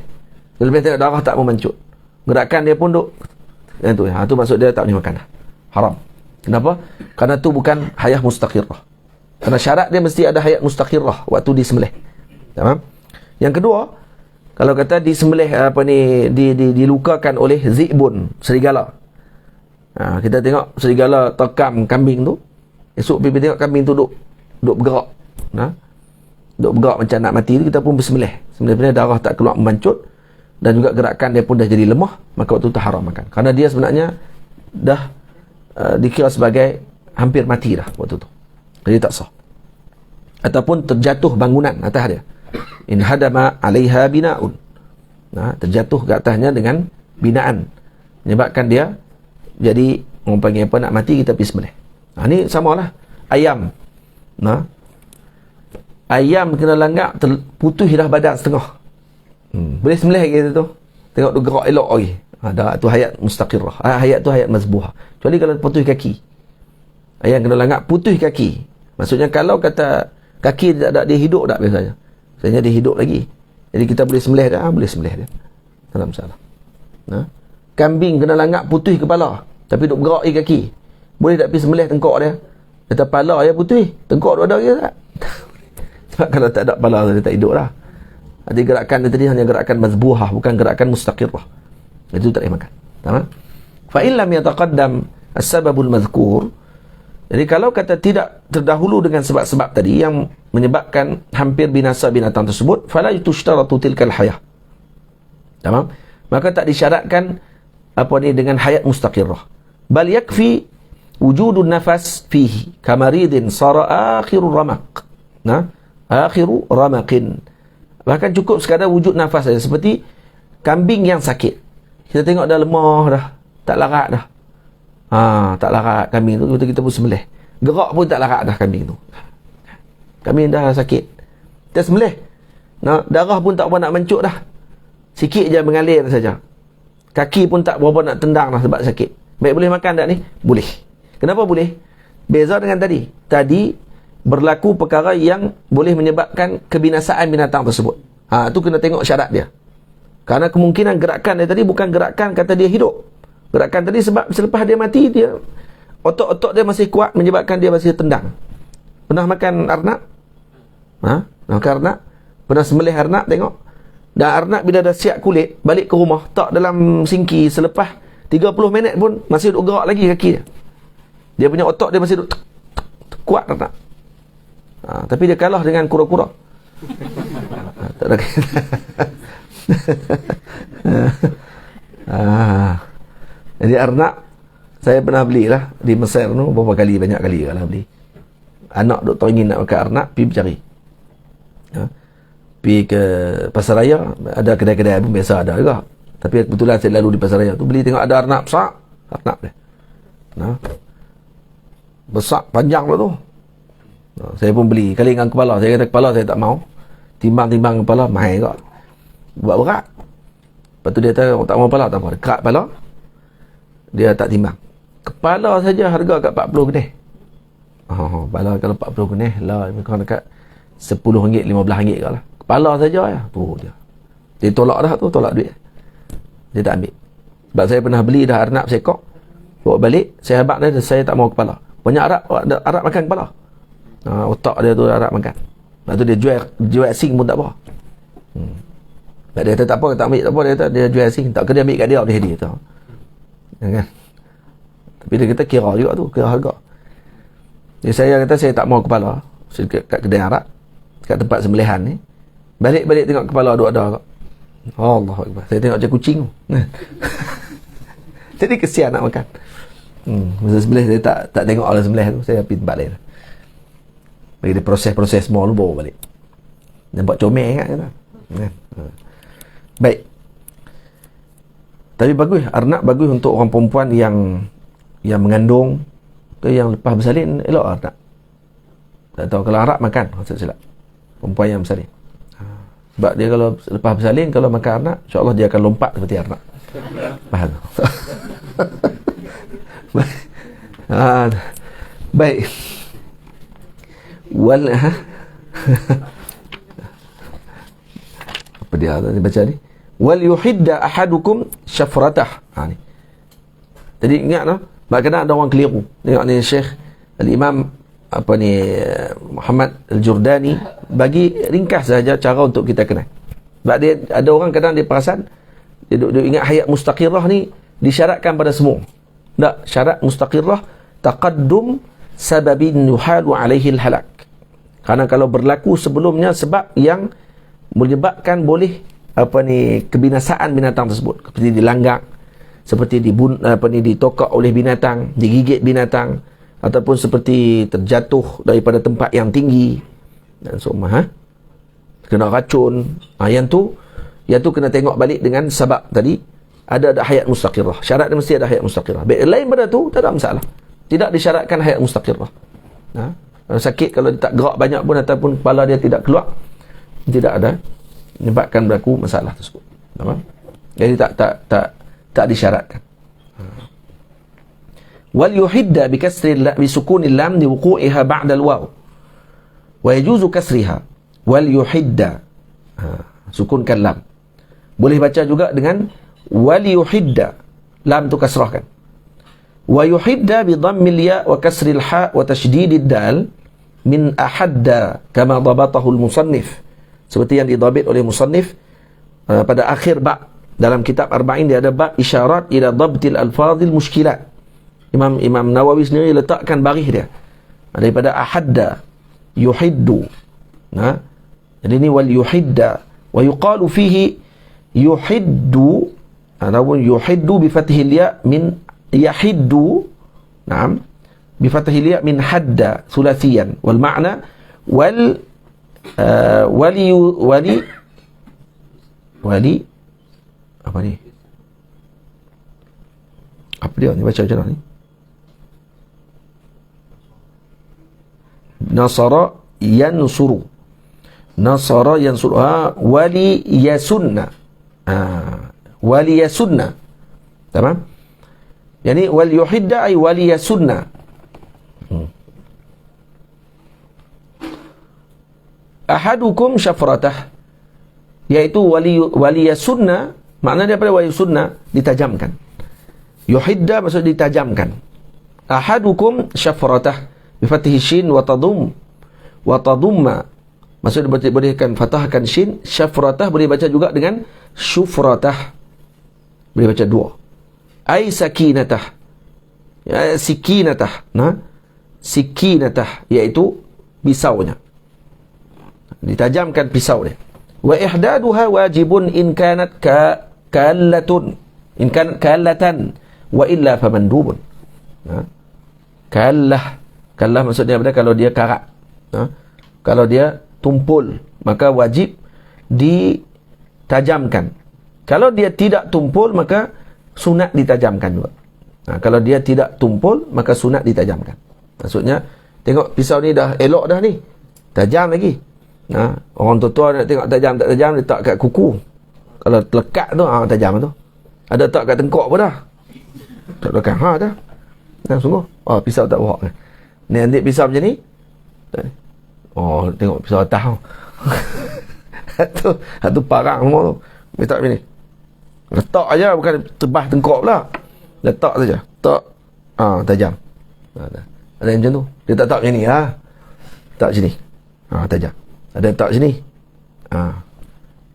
lepas tengok darah tak memancut, gerakan dia pun duk tu. Tu maksud dia tak boleh makan dah, haram. Kenapa? Kerana tu bukan hayat mustaqirrah. Kerana syarat dia mesti ada hayat mustaqirrah waktu disembelih. Tamam? Yang kedua, kalau kata disembelih dilukakan oleh zi'bun, serigala. Kita tengok serigala terkam kambing tu, esok pergi tengok kambing tu duk bergerak. Duk bergerak macam nak mati tu, kita pun bersembelih. Sebenarnya darah tak keluar memancut dan juga gerakan dia pun dah jadi lemah, maka waktu tu haram makan. Kerana dia sebenarnya dah dikira sebagai hampir mati dah waktu tu. Jadi tak sah. Ataupun terjatuh bangunan atas dia. In hadama 'alaiha bina'un. Terjatuh ke atasnya dengan binaan, menyebabkan dia jadi, orang panggil apa, nak mati, kita pergi sembelih. Ni samalah ayam. Ayam kena langgak, putus dah badan setengah. Boleh sembelih kita tu. Tengok tu gerak elok lagi. Tu hayat mustaqirrah. Hayat tu hayat mazbuhah. Kecuali kalau putus kaki. Ayam kena langgak, putus kaki. Maksudnya kalau kata kaki tak ada, dia hidup tak biasanya. Biasanya dia hidup lagi. Jadi kita boleh sembelih dia, boleh sembelih dia. Tak ada masalah. Kambing kena langgak, putus kepala, tapi duk bergerak kaki. Boleh tak pergi sembelih tengkok dia? Kata kepala dia putih, tengkok tu ada ke tak? Sebab kalau tak ada kepala dia tak hidup lah. Jadi gerakan dia tadi hanya gerakan mazbuhah, bukan gerakan mustaqirrah. Itu tak boleh makan. Tamam? Fa in lam yataqaddam as-sababul madhkur. Jadi kalau kata tidak terdahulu dengan sebab-sebab tadi yang menyebabkan hampir binasa binatang tersebut, fala tushtaratu tilkal hayah. Tamam? Maka tak disyaratkan dengan hayat mustaqirrah. Bal yakfi wujudun nafas fihi kamaridin sara akhiru ramaq. Akhiru ramaqin. Bahkan cukup sekadar wujud nafas saja, seperti kambing yang sakit. Kita tengok dah lemah dah, tak larat dah. Tak larat kambing tu, kita pun sembelih. Gerak pun tak larat dah kambing tu. Kambing dah sakit, kita sembelih. Darah pun tak berapa nak mencuk dah. Sikit je mengalir saja. Kaki pun tak berapa nak tendang dah sebab sakit. Baik, boleh makan tak ni? Boleh. Kenapa boleh? Beza dengan tadi. Tadi berlaku perkara yang boleh menyebabkan kebinasaan binatang tersebut. Tu kena tengok syarat dia. Kerana kemungkinan gerakan dia tadi bukan gerakan kata dia hidup. Gerakan tadi sebab selepas dia mati, dia otot-otot dia masih kuat, menyebabkan dia masih tendang. Pernah makan arnab? Makan arnab? Pernah sembelih arnab, tengok. Dan arnab bila dah siap kulit, balik ke rumah, tak dalam singki, selepas 30 minit pun masih duk gerak lagi kaki dia. Dia punya otot dia masih duk kuat arnab. Tapi dia kalah dengan kura-kura. Tak ada. Jadi arnab saya pernah belilah di Mesir tu, berapa kali, banyak kali lah beli. Anak duk teringin nak makan arnab, pergi bercari. Pergi ke pasaraya, ada kedai-kedai pun biasa ada juga. Tapi kebetulan saya lalu di pasaraya tu, beli tengok ada arnab besar. Arnab dia. Nah, besar, panjang pula tu. Saya pun beli. Kali dengan kepala. Saya kata kepala saya tak mau. Timbang-timbang kepala, mahal juga. Buat berat. Lepas tu dia kata, tak mau kepala, tak apa. Dekat kepala, dia tak timbang. Kepala saja harga kat 40 kedai. Kepala kalau 40 kedai, lah, kau dekat RM10, RM15 ke lah. Kepala saja ya. Tu dia. Dia tolak dah tu, tolak duit. Dia tak ambil. Sebab saya pernah beli dah arnab sekok. Bawa balik, saya habak dia, saya tak mau kepala. Banyak Arab makan kepala. Otak dia tu Arab makan. Lepas tu dia jual asing pun tak apa. Dia kata tak apa, tak ambil tak apa. Dia kata dia jual asing. Tak kena dia ambil kat dia, dia hadiah. Kan? Tapi dia kata kira juga tu, kira harga. Jadi saya kata saya tak mau kepala. Saya kat kedai Arab, kat tempat sembelihan ni. Balik-balik tengok kepala ada kat. Allah Akbar. Saya tengok macam kucing tu. Jadi kesian nak makan. Masa sembelih saya tak tengok orang sembelih tu. Saya pergi tempat lain. Bagi dia proses-proses semua tu bawa balik. Nampak comel kan? Baik. Tapi bagus. Arnab bagus untuk orang perempuan yang mengandung ke yang lepas bersalin. Elok arnab. Tak tahu kalau Arab makan. Maksud silap. Perempuan yang bersalin. Sebab dia kalau lepas bersalin, kalau makan arnab, insyaAllah dia akan lompat seperti arnab. Faham? Baik. Apa dia tadi baca ni? Wal yuhidda ahadukum syafratah. Ni. Jadi ingat no, kadang ada orang keliru. Tengok ni Syekh Al-Imam Muhammad Al-Jurdani bagi ringkas saja cara untuk kita kenal. Sebab dia ada orang kadang dia perasan dia ingat hayat mustaqirah ni disyaratkan pada semua. Tak, syarat mustaqirah taqaddum sababin yuhalu alaihi al-halak. Kerana kalau berlaku sebelumnya sebab yang menyebabkan boleh kebinasaan binatang tersebut, seperti dilanggak, seperti ditokak oleh binatang, digigit binatang, ataupun seperti terjatuh daripada tempat yang tinggi dan semua kena racun. Yang tu kena tengok balik dengan sebab tadi ada hayat mustaqirah. Syarat dia mesti ada hayat mustaqirah. Lain pada tu tak ada masalah. Tidak disyaratkan hayat mustaqirah. Sakit kalau dia tak gerak banyak pun ataupun kepala dia tidak keluar, tidak ada menyebabkan berlaku masalah tersebut. Jadi tak disyaratkan. Wal yuhidda bi kasri bi sukunil lam li wuqu'iha ba'da al-waw. Wa yajuzu kasriha. Wal yuhidda. Sukunkan lam. Boleh baca juga dengan wal yuhidda. Lam tu kasrahkan. Wa yuhidda bi dhammil ya wa kasril ha wa tasydidid dal min ahadda kama dhabatahu al-musannif. Seperti yang didhabit oleh musannif pada akhir ba' dalam kitab Arba'in dia ada ba' isyarat ila dhabtil alfazil mushkilat. Imam Nawawi sendiri letakkan baris dia daripada ahadda yuhiddu. Jadi ini wal yuhidda wa yuqalu fihi yuhiddu ataupun yuhiddu bi fathil ya min yahiddu. Naam, bi fathil ya min hadda sulasiyan wal ma'na wali apa ni? Apa dia ni baca macam mana ni? Nasara yansuru. Nasara yansuru. Wali yasunna. Wali yasunna. Tamam? Yani wal yuhidda ay wali yasunna. Ahadukum syafratah, iaitu wali yasunna, makna daripada wali sunnah ditajamkan. Yuhidda maksud ditajamkan. Ahadukum syafratah bi fathi shin wa tadumma maksud bolehkan fathahkan shin. Syafratah boleh baca juga dengan syufratah, boleh baca dua. Ai sakinatah, sikinatah, sikinatah iaitu pisaunya, ditajamkan pisau dia. Wa ihdaduha wajibun in kanat kallatun, in kanat kallatan wa illa famandubun. Kallah maksudnya apa? Kalau dia karat, kalau dia tumpul maka wajib. ditajamkan. Kalau dia tidak tumpul, maka sunat ditajamkan juga. Kalau dia tidak tumpul, maka sunat ditajamkan. Maksudnya, tengok pisau ni dah elok dah ni, tajam lagi. Orang tua-tua nak tengok tajam tak tajam, letak kat kuku. Kalau lekat tu, tajam tu. Ada tak kat tengkok pun dah. Tak lekat, dah. Sungguh. Pisau tak berhak. Ni ambil pisau macam ni. Tengok pisau atas tu. Satu parang semua tu. Letak macam ni. Letak aja, bukan tebas tengkok pula. Letak saja. Tak. Tajam. Ada yang macam tu. Dia tak macam ni. Tak macam ni. Tajam. Ada yang tak macam ni.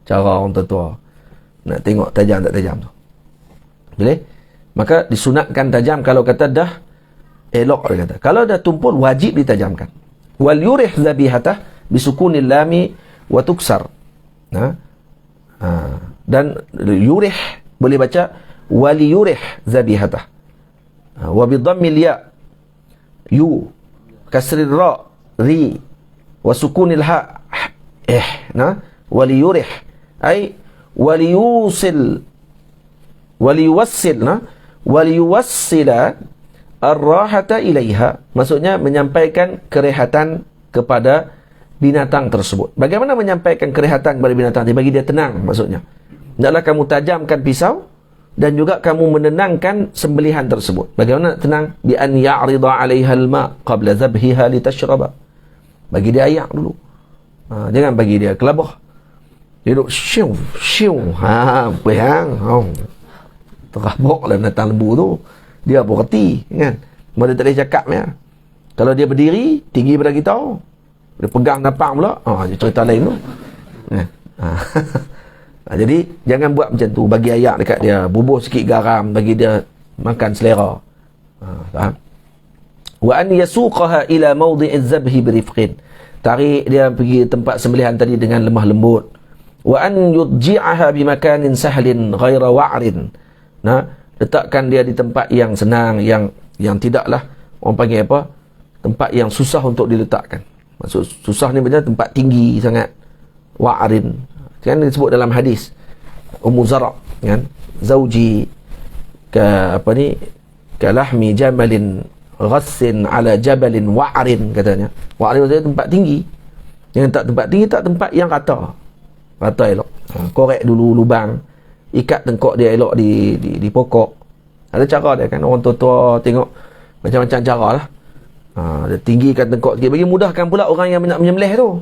Cara orang tua-tua nak tengok tajam tak tajam tu. Boleh? Maka disunatkan tajam kalau kata dah elok, dia kata. Kalau dah tumpul, wajib ditajamkan. Wal yurih zabihatah bisukunil lami wa tuksar. Dan yurih boleh baca wal yurih zabihatah. Wa bidhammil ya yu kasrir ra ri wa sukunil ha wal yurih ay wal yusil waliyuwassila ar-rahata ilaiha, maksudnya menyampaikan kerehatan kepada binatang tersebut. Bagaimana menyampaikan kerehatan kepada binatang? Bagi dia tenang, maksudnya. Hendaklah kamu tajamkan pisau dan juga kamu menenangkan sembelihan tersebut. Bagaimana tenang? Bi an ya'rida 'alaiha al-ma' qabla dhabhiha litashraba. Bagi dia ayak dulu. Jangan bagi dia kelabah. Dia duduk syiu terabuk dalam binatang lembu tu, dia pun reti kan. Dia tak boleh cakap ya. Kalau dia berdiri tinggi pada kita, dia pegang napak pula, dia cerita lain tu. Jadi jangan buat macam tu. Bagi ayak dekat dia, bubuh sikit garam, bagi dia makan selera. Faham? Wa an yasuqaha ila mawdi'iz zabhi birifqin, tarik dia pergi tempat sembelihan tadi dengan lemah lembut. Wa an yudji'aha bimakanin sahlin ghaira wa'rin, letakkan dia di tempat yang senang, yang tidaklah orang panggil apa, tempat yang susah untuk diletakkan. Maksud susah ni macam tempat tinggi sangat, wa'rin kan disebut dalam hadis Ummu Zara kan, zauji ka lahmi jamalin ghassin ala jabalin wa'rin, katanya wa'rin maksudnya tempat tinggi. Yang tak tempat tinggi, tak tempat yang rata elok. Korek dulu lubang, ikat tengkok dia elok di pokok. Ada cara dia kan, orang tua-tua tengok macam-macam cara lah. Dia tinggikan tengkok sikit, bagi mudahkan pula orang yang nak menyembelih tu.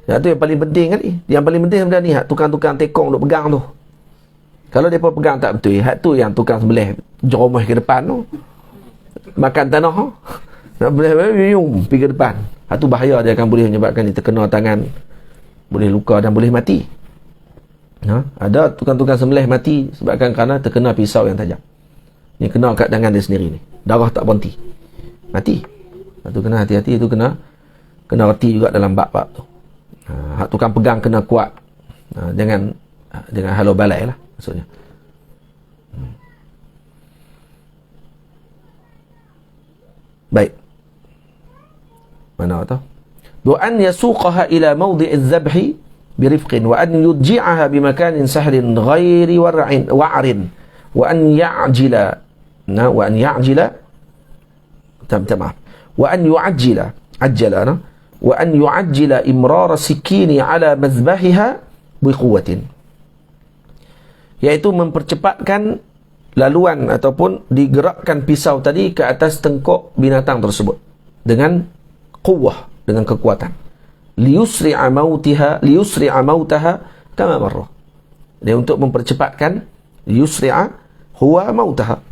Yang tu yang paling penting kali. Yang paling penting sebenarnya ni, tukang-tukang tekong duk pegang tu. Kalau mereka pegang tak betul, tu yang tukang sembelih jeromah ke depan tu, makan tanah tu, nak boleh pergi ke depan. Tu bahaya, dia akan boleh menyebabkan dia terkena tangan, boleh luka dan boleh mati. Ada tukang-tukang sembelih mati sebabkan kerana terkena pisau yang tajam. Ni kena kat tangan dia sendiri ni, darah tak berhenti, mati. Tu kena hati-hati, tu kena reti juga dalam bab-bab tu. Tukang pegang kena kuat, jangan halau balai lah maksudnya. Baik, mana tu? Wa an yasuqaha ila mawdi'iz zabhi birifqin wa an yudji'aha bimakanin sahlin ghairi wa'rin wa an ya'jila wa an yu'ajjila imrar sikini ala mazbahiha biquwwatin, iaitu mempercepatkan laluan ataupun digerakkan pisau tadi ke atas tengkok binatang tersebut dengan quwwah, dengan kekuatan. Liyusri'a mautaha kama marra, dia untuk mempercepatkan, liyusri'a huwa mautaha,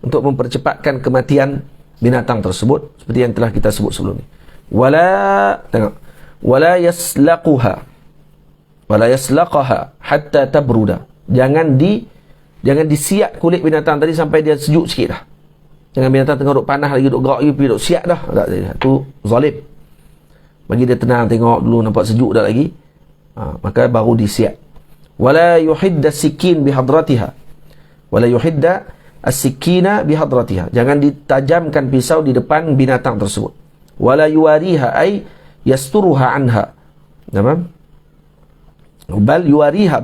untuk mempercepatkan kematian binatang tersebut seperti yang telah kita sebut sebelum ni. Wala yaslaqaha hatta tabruda, jangan disiap kulit binatang tadi sampai dia sejuk sikit dah. Jangan binatang tengah duk panas lagi, duk gerak lagi, pergi duk siap dah. Tu zalim. Bagi dia tenang, tengok dulu nampak sejuk dah lagi, maka baru disiap. Wala yuhidda sikin bihadratiha, wala yuhidda as-sikina bihadratiha, jangan ditajamkan pisau di depan binatang tersebut. Wala yuwariha ay yasturuha anha, Nampak? Bal yuwariha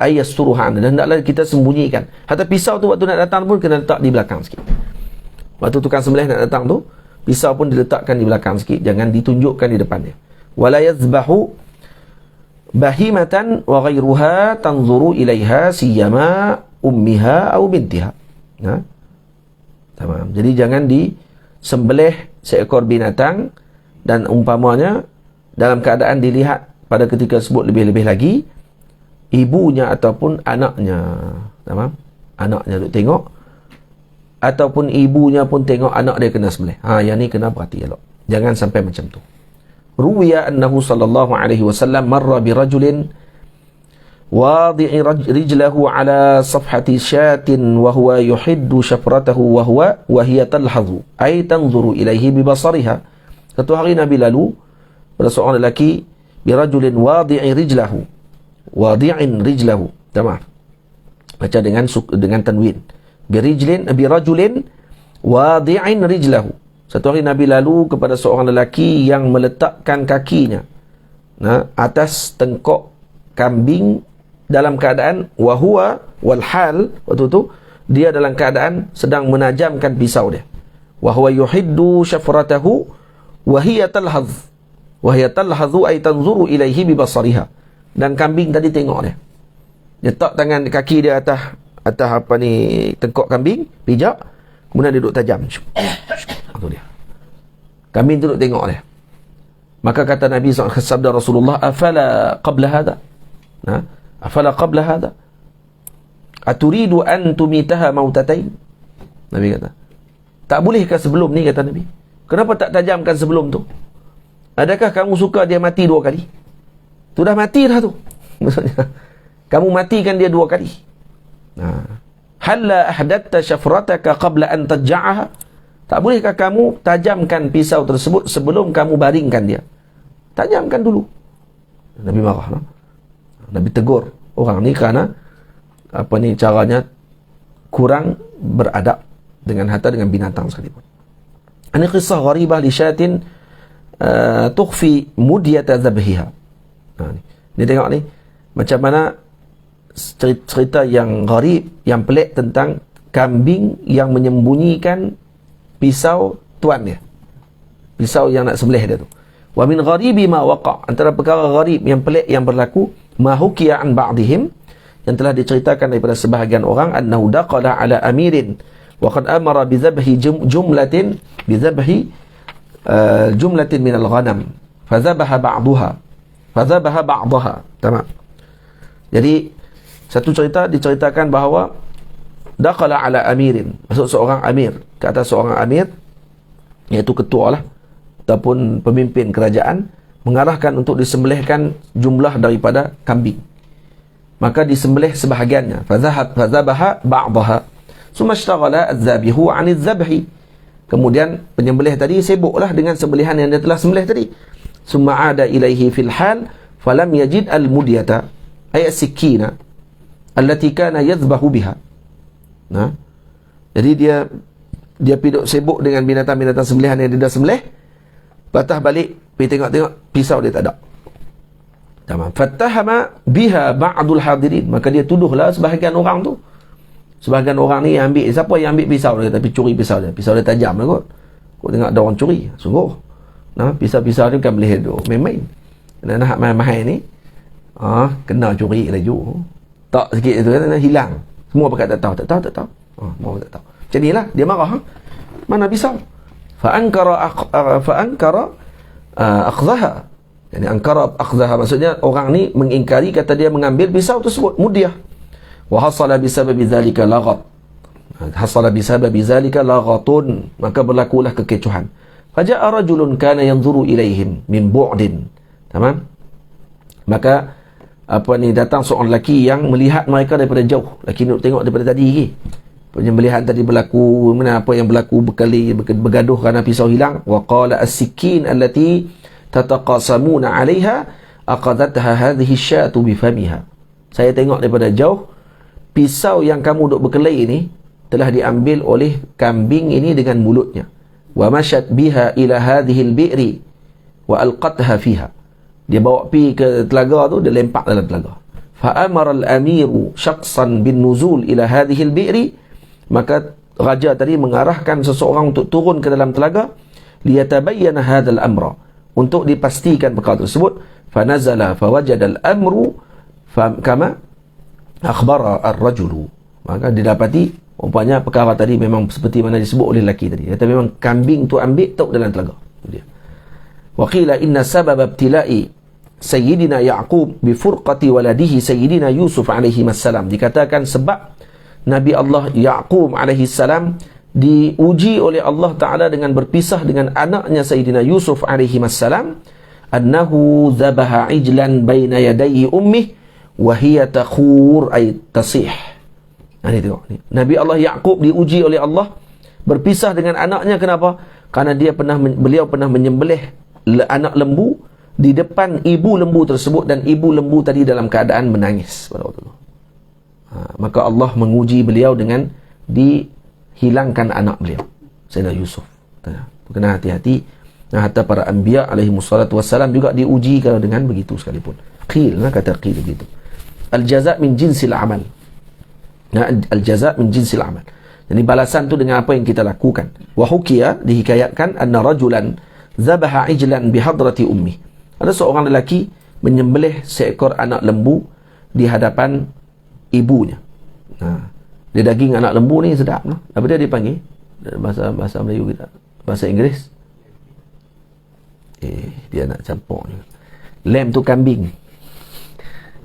ay yasturuha, dan hendaklah kita sembunyikan. Hatta pisau tu waktu nak datang pun kena letak di belakang sikit. Waktu tukang sembelih nak datang tu, pisau pun diletakkan di belakang sikit, jangan ditunjukkan di depan dia. Wala yazbahu bahimatan wa ghairuha tanzuru ilaiha siyama ummiha atau bintiha. Tamam. Jadi jangan disembelih seekor binatang dan umpamanya dalam keadaan dilihat pada ketika tersebut lebih-lebih lagi ibunya ataupun anaknya. Tamam? Anaknya duk tengok ataupun ibunya pun tengok anak dia kena sembelih. Yang ni kena perhati elok. Jangan sampai macam tu. Ruwiya annahu sallallahu alaihi wasallam marra bi rajulin wadi'i rijlahu ala safhati syatin wa huwa yuhiddu shafratahu wa hiya talhadhu ay tanzuru ilaihi bi basariha. Satu hari Nabi lalu pada seorang lelaki birajulin wadi'in rijlahu. Tamam. Baca dengan tanwin. Birajulin wadi'in rijlahu. Satu hari Nabi lalu kepada seorang lelaki yang meletakkan kakinya atas tengkok kambing dalam keadaan wahwa walhal, waktu itu dia dalam keadaan sedang menajamkan pisau dia. Wa huwa yuhiddu shafratahu wa hiya talhadh. Wahya talhadhu ay tanzuru ilaihi bi basariha. Dan kambing tadi tengok dia. Dia letak tangan kaki dia atas apa ni tengkok kambing, pijak, kemudian dia duduk tajam. Itu dia. Kambing tu duduk tengok dia. Maka kata Nabi SAW, sabda Rasulullah, afala qabla hadha? Afala qabla hadha? Aturidu an tumitaha mautatain? Nabi kata, tak bolehkah sebelum ni, kata Nabi? Kenapa tak tajamkan sebelum tu? Adakah kamu suka dia mati 2 kali? Sudah mati dah tu. Maksudnya, kamu matikan dia 2 kali. Halla ahdatta shafrataka qabla an taj'aha? Tak bolehkah kamu tajamkan pisau tersebut sebelum kamu baringkan dia? Tajamkan dulu. Nabi marah. Nabi tegur orang ni kerana caranya kurang beradab dengan binatang sekalipun. Ini kisah gharibah li syatin tukhfi mudyata zabhiha. Ni tengok ni macam mana cerita yang gharib, yang pelik tentang kambing yang menyembunyikan pisau tuan dia, pisau yang nak sembelih dia tu. Wa min gharibi ma waqa', antara perkara gharib yang pelik yang berlaku, ma hukiya an ba'dihim, yang telah diceritakan daripada sebahagian orang, annahu daqala ala amirin wa qad amara bi dhabhi jumlatin min al-ghanam fadhabaha ba'daha. Tamam. Jadi satu cerita diceritakan bahawa daqala ala amirin, maksud seorang amir, ke atas seorang amir, iaitu ketua lah ataupun pemimpin kerajaan, mengarahkan untuk disembelihkan jumlah daripada kambing. Maka disembelih sebahagiannya, fadhabaha ba'daha summa ishtaghala adh-dhabihu 'ani adh-dhabhi. Kemudian penyembelih tadi sibuklah dengan sembelihan yang dia telah sembelih tadi. Summa 'ada ilaihi fil hal falam yajid al-mudyata ay as-sikina allati kana yadhbahu biha. Jadi dia sibuk dengan binatang-binatang sembelihan yang dia dah sembelih. Patah balik, pergi tengok-tengok, pisau dia tak ada. Tamam. Fattahama biha ba'dul hadirin, maka dia tuduhlah sebahagian orang tu. Sebahagian orang ni yang ambil, siapa yang ambil pisau dia, tapi curi pisau dia. Pisau dia tajam lah kot. Kau tengok ada orang curi, sungguh. Pisau-pisau ni bukan boleh main-main. Nak mahal-mahal ni, kena curi laju. Tak sikit tu kan, hilang. Semua pakat tak tahu. Semua tak tahu. Macam ni lah, dia marah. Mana pisau? Fa'ankara akhzaha. Yani ankara akhzaha, maksudnya orang ni mengingkari, kata dia mengambil pisau tersebut, mudyah. Wa hasala bisababi dhalika laghat. Hasala bisababi dhalika laghatun, maka berlakulah kekecohan. Faja'a rajulun kana yanzuru ilaihim min bu'din. Tamam? Maka datang seorang lelaki yang melihat mereka daripada jauh. Lelaki ni tengok daripada tadi lagi. Penyembelihan tadi berlaku, apa yang berlaku bergaduh kerana pisau hilang. Wa qala as-sikin allati tataqasamuna 'alayha aqadatha hadhihi asyatu bi famiha. Saya tengok daripada jauh, pisau yang kamu duk berkelahi ini telah diambil oleh kambing ini dengan mulutnya. Wa mashat biha ila hadhihi al-bi'ri wa alqatha fiha. Dia bawa pi ke telaga tu, dia lempak dalam telaga. Fa'amara al-amiru syakhsan bin nuzul ila hadhihi al-bi'ri, maka raja tadi mengarahkan seseorang untuk turun ke dalam telaga, liyatabayyana hadzal amra, untuk dipastikan perkara tersebut. Fanazala fawajada al-amru kama akhbara ar-rajulu, maka didapati rupanya perkara tadi memang seperti mana disebut oleh lelaki tadi. Kata memang kambing tu ambil tahu dalam telaga dia. Wa qila inna sabab ibtila'i Sayyidina Ya'qub bi furqati waladihi Sayyidina Yusuf alaihi wassalam, dikatakan sebab Nabi Allah Ya'qub alaihi salam diuji oleh Allah Ta'ala dengan berpisah dengan anaknya Sayyidina Yusuf alaihi wassalam, annahu dhabaha ijlan baina yadayhi ummih wa hiya takhur ay tasih. Ini tengok ni. Nabi Allah Ya'qub diuji oleh Allah berpisah dengan anaknya. Kenapa? Karena beliau pernah menyembelih anak lembu di depan ibu lembu tersebut, dan ibu lembu tadi dalam keadaan menangis pada waktu itu. Maka Allah menguji beliau dengan dihilangkan anak beliau, Sayyidina Yusuf. Kena hati-hati. Nah, hatta para anbiya alaihi wassalatu wassalam juga diuji kalau dengan begitu sekalipun. Qil, kata qil begitu. Al-jaza' min jinsil amal. Nah, al-jaza' min jinsil amal. Jadi balasan tu dengan apa yang kita lakukan. Wa hukiya, dihikayatkan, anna rajulan zabaha ijlan bihadrati ummi. Ada seorang lelaki menyembelih seekor anak lembu di hadapan ibunya. Dia daging anak lembu ni sedap lah. Apa dia dipanggil? Bahasa Melayu kita. Bahasa Inggeris. Dia nak campur ni. Lamb tu kambing.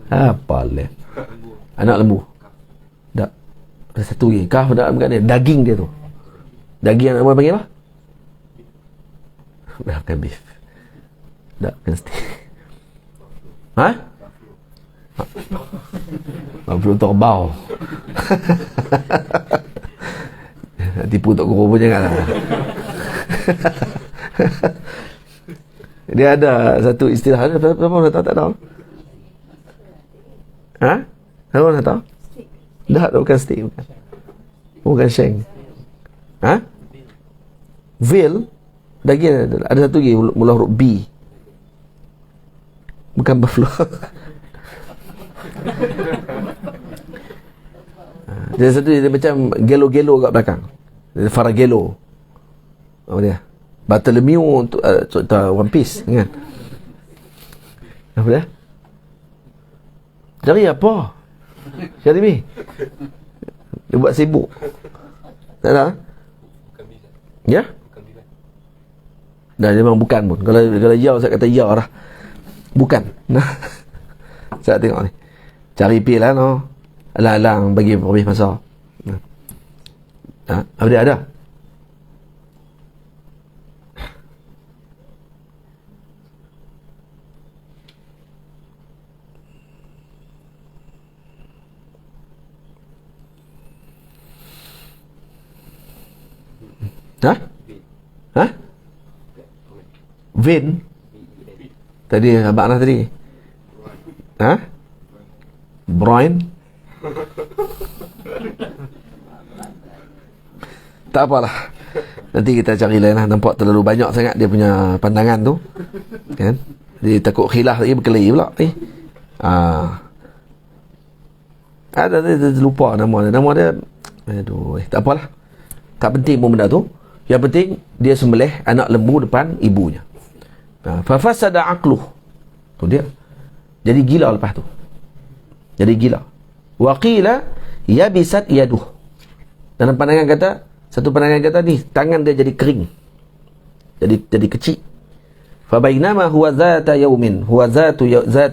Apa lamb? Anak lembu. Tak. Ada satu lagi. Kaf tak bukan dia. Daging dia tu. Daging anak lembu panggil apa? Bukan beef. Tak, bukan steak. Ha? Belum terbau. Nak tipu Tok Guru pun janganlah. Dia ada satu istilah. Siapa orang tahu? Tak tahu. Ha? Siapa orang tahu? Dah, bukan steak. Bukan shank. Ha? Veal. Daging ada satu lagi mula huruf B. Bukan buffalo. Dia satu dia macam gelo-gelo kat belakang. Dia Faragelo. Apa dia? Bartholomew untuk One Piece kan. Apa dia? Cari apa? Cari ni. Dia buat sibuk. Tak ada? Ya? Dah memang bukan pun. Kalau ya saya kata ya lah. Bukan. Nah. Saya tengok ni. Cari pi lah no. Alang-alang bagi habis masa. Apa dia ada? Hah? Vein. Tadi abang lah tadi. Brian. Tak apalah. Nanti kita cari lain lah. Nampak terlalu banyak sangat dia punya pandangan tu. Kan? Jadi takut khilaf lagi berkelahi pula. Ada dia lupa nama dia. Nama dia aduh, tak apalah. Tak penting pun benda tu. Yang penting dia sembelih anak lembu depan ibunya. Fa fasada aqluh. Tu dia. Jadi gila lepas tu. Jadi gila. Wa qila yabisat yaduh. Dalam pandangan kata, satu pandangan kata ni tangan dia jadi kering. Jadi kecil. Fa bainama huwa zata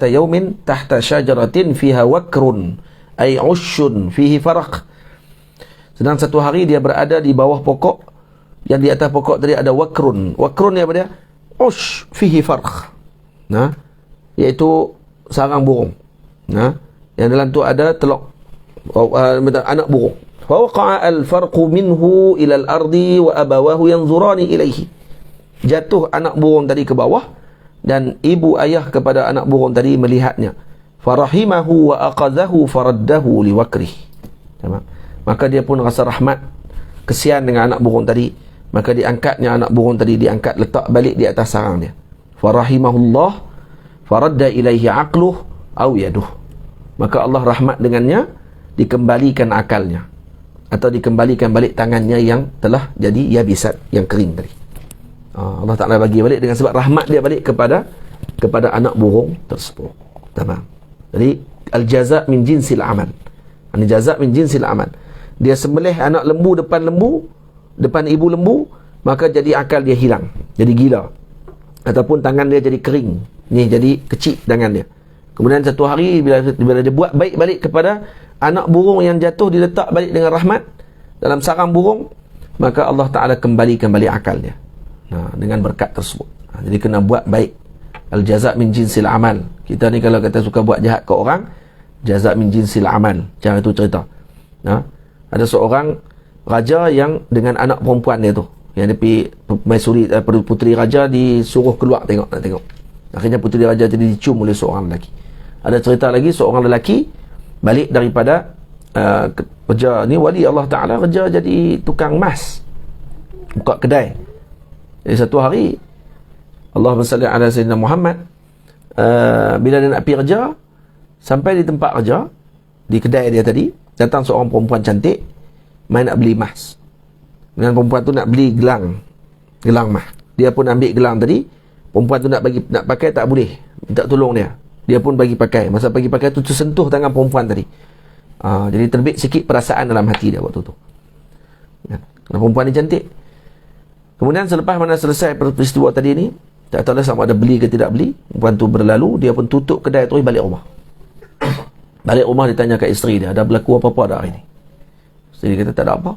yaumin tahta syajaratin fiha wakrun ay ushun fihi faraq. Sedang satu hari dia berada di bawah pokok, yang di atas pokok tadi ada wakrun. Wakrun ni apa dia? Ush fihi farq. Iaitu sarang burung. Yang dalam tu ada telok anak burung. Fa waqa'a al-farqu minhu ila al-ardi wa abawahu yanzurani ilaihi. Jatuh anak burung tadi ke bawah, dan ibu ayah kepada anak burung tadi melihatnya. Farahimahu wa aqadhahu faraddahu liwakrih. Maka dia pun rasa rahmat, kesian dengan anak burung tadi, maka diangkatnya anak burung tadi, diangkat letak balik di atas sarang dia. Farahimahullah faradda ilaihi aqluh aw yaduh. Maka Allah rahmat dengannya, dikembalikan akalnya atau dikembalikan balik tangannya yang telah jadi yabisat, yang kering tadi. Allah Ta'ala bagi balik dengan sebab rahmat dia balik kepada anak burung tersebut. Tamam. Jadi al-jaza' min jinsil amal. Al-jaza' min jinsil amal. Dia sembelih anak lembu, depan ibu lembu, maka jadi akal dia hilang, jadi gila, ataupun tangan dia jadi kering, ni jadi kecil tangan dia. Kemudian satu hari bila dia buat baik balik kepada anak burung yang jatuh, diletak balik dengan rahmat dalam sarang burung, maka Allah Ta'ala kembalikan balik akal dia dengan berkat tersebut. Jadi kena buat baik. Al-jaza' min jinsil amal. Kita ni kalau kata suka buat jahat ke orang, jaza' min jinsil amal. Macam itu cerita. Ada seorang raja yang dengan anak perempuan dia tu, yang dia pergi maisuri, puteri raja disuruh keluar nak tengok. Akhirnya puteri raja jadi dicium oleh seorang lelaki. Ada cerita lagi, seorang lelaki balik daripada kerja ni, wali Allah Ta'ala, kerja jadi tukang emas, buka kedai. Jadi satu hari, Allahumma salli ala Sayyidina Muhammad, bila dia nak pergi kerja, sampai di tempat kerja, di kedai dia tadi, datang seorang perempuan cantik, main nak beli emas. Dengan perempuan tu nak beli gelang emas. Dia pun ambil gelang tadi, perempuan tu nak pakai tak boleh, minta tolong dia. Dia pun bagi pakai. Masa bagi pakai tu tersentuh tangan perempuan tadi. Jadi terbit sikit perasaan dalam hati dia waktu tu. Kerana perempuan ni cantik. Kemudian selepas mana selesai peristiwa tadi ni, tak tahu lah sama ada beli ke tidak beli, perempuan tu berlalu, dia pun tutup kedai tu, balik rumah. Balik rumah dia tanya kat isteri dia, ada berlaku apa-apa dah hari ni? Isteri kata tak ada apa.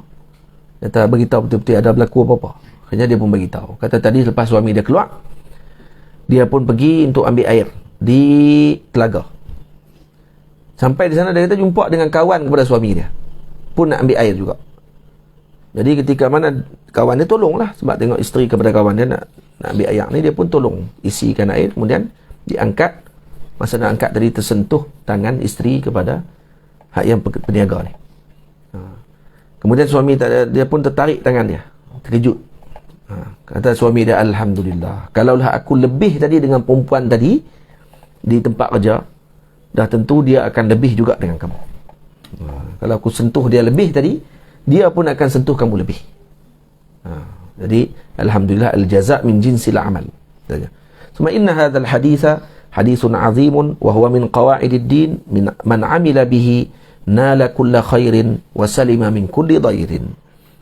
Dia kata beritahu betul-betul ada berlaku apa-apa. Akhirnya dia pun beritahu. Kata tadi lepas suami dia keluar, dia pun pergi untuk ambil air di telaga. Sampai di sana dia kata jumpa dengan kawan kepada suami dia, pun nak ambil air juga. Jadi ketika mana kawan dia tolonglah, sebab tengok isteri kepada kawan dia nak ambil air ni, dia pun tolong isikan air, kemudian diangkat. Masa nak angkat tadi tersentuh tangan isteri kepada hak yang peniaga ni. Kemudian suami dia pun tertarik tangan dia, terkejut. Kata suami dia, alhamdulillah, kalaulah aku lebih tadi dengan perempuan tadi di tempat kerja, dah tentu dia akan lebih juga dengan kamu. Kalau aku sentuh dia lebih tadi, dia pun akan sentuh kamu lebih. Jadi alhamdulillah, al-jaza' min jinsil amal. Suma inna hadzal haditha hadithun azimun wa huwa min qawaidid din, man amila bihi nala kulla khairin wa salima min kulli dhairin.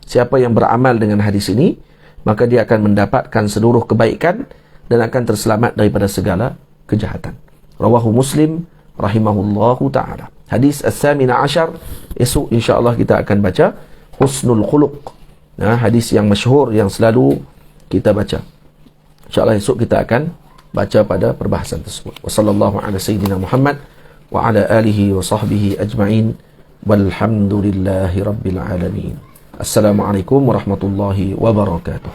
Siapa yang beramal dengan hadis ini, maka dia akan mendapatkan seluruh kebaikan dan akan terselamat daripada segala kejahatan. Rawahu Muslim rahimahullahu ta'ala. Hadis as-samina ashar, esok insya-Allah kita akan baca husnul khuluq. Hadis yang masyhur yang selalu kita baca. Insya-Allah esok kita akan baca pada perbahasan tersebut. Wa sallallahu ala sayyidina Muhammad wa ala alihi wa sahbihi ajma'in walhamdulillahi rabbil alamin. Assalamualaikum warahmatullahi wabarakatuh.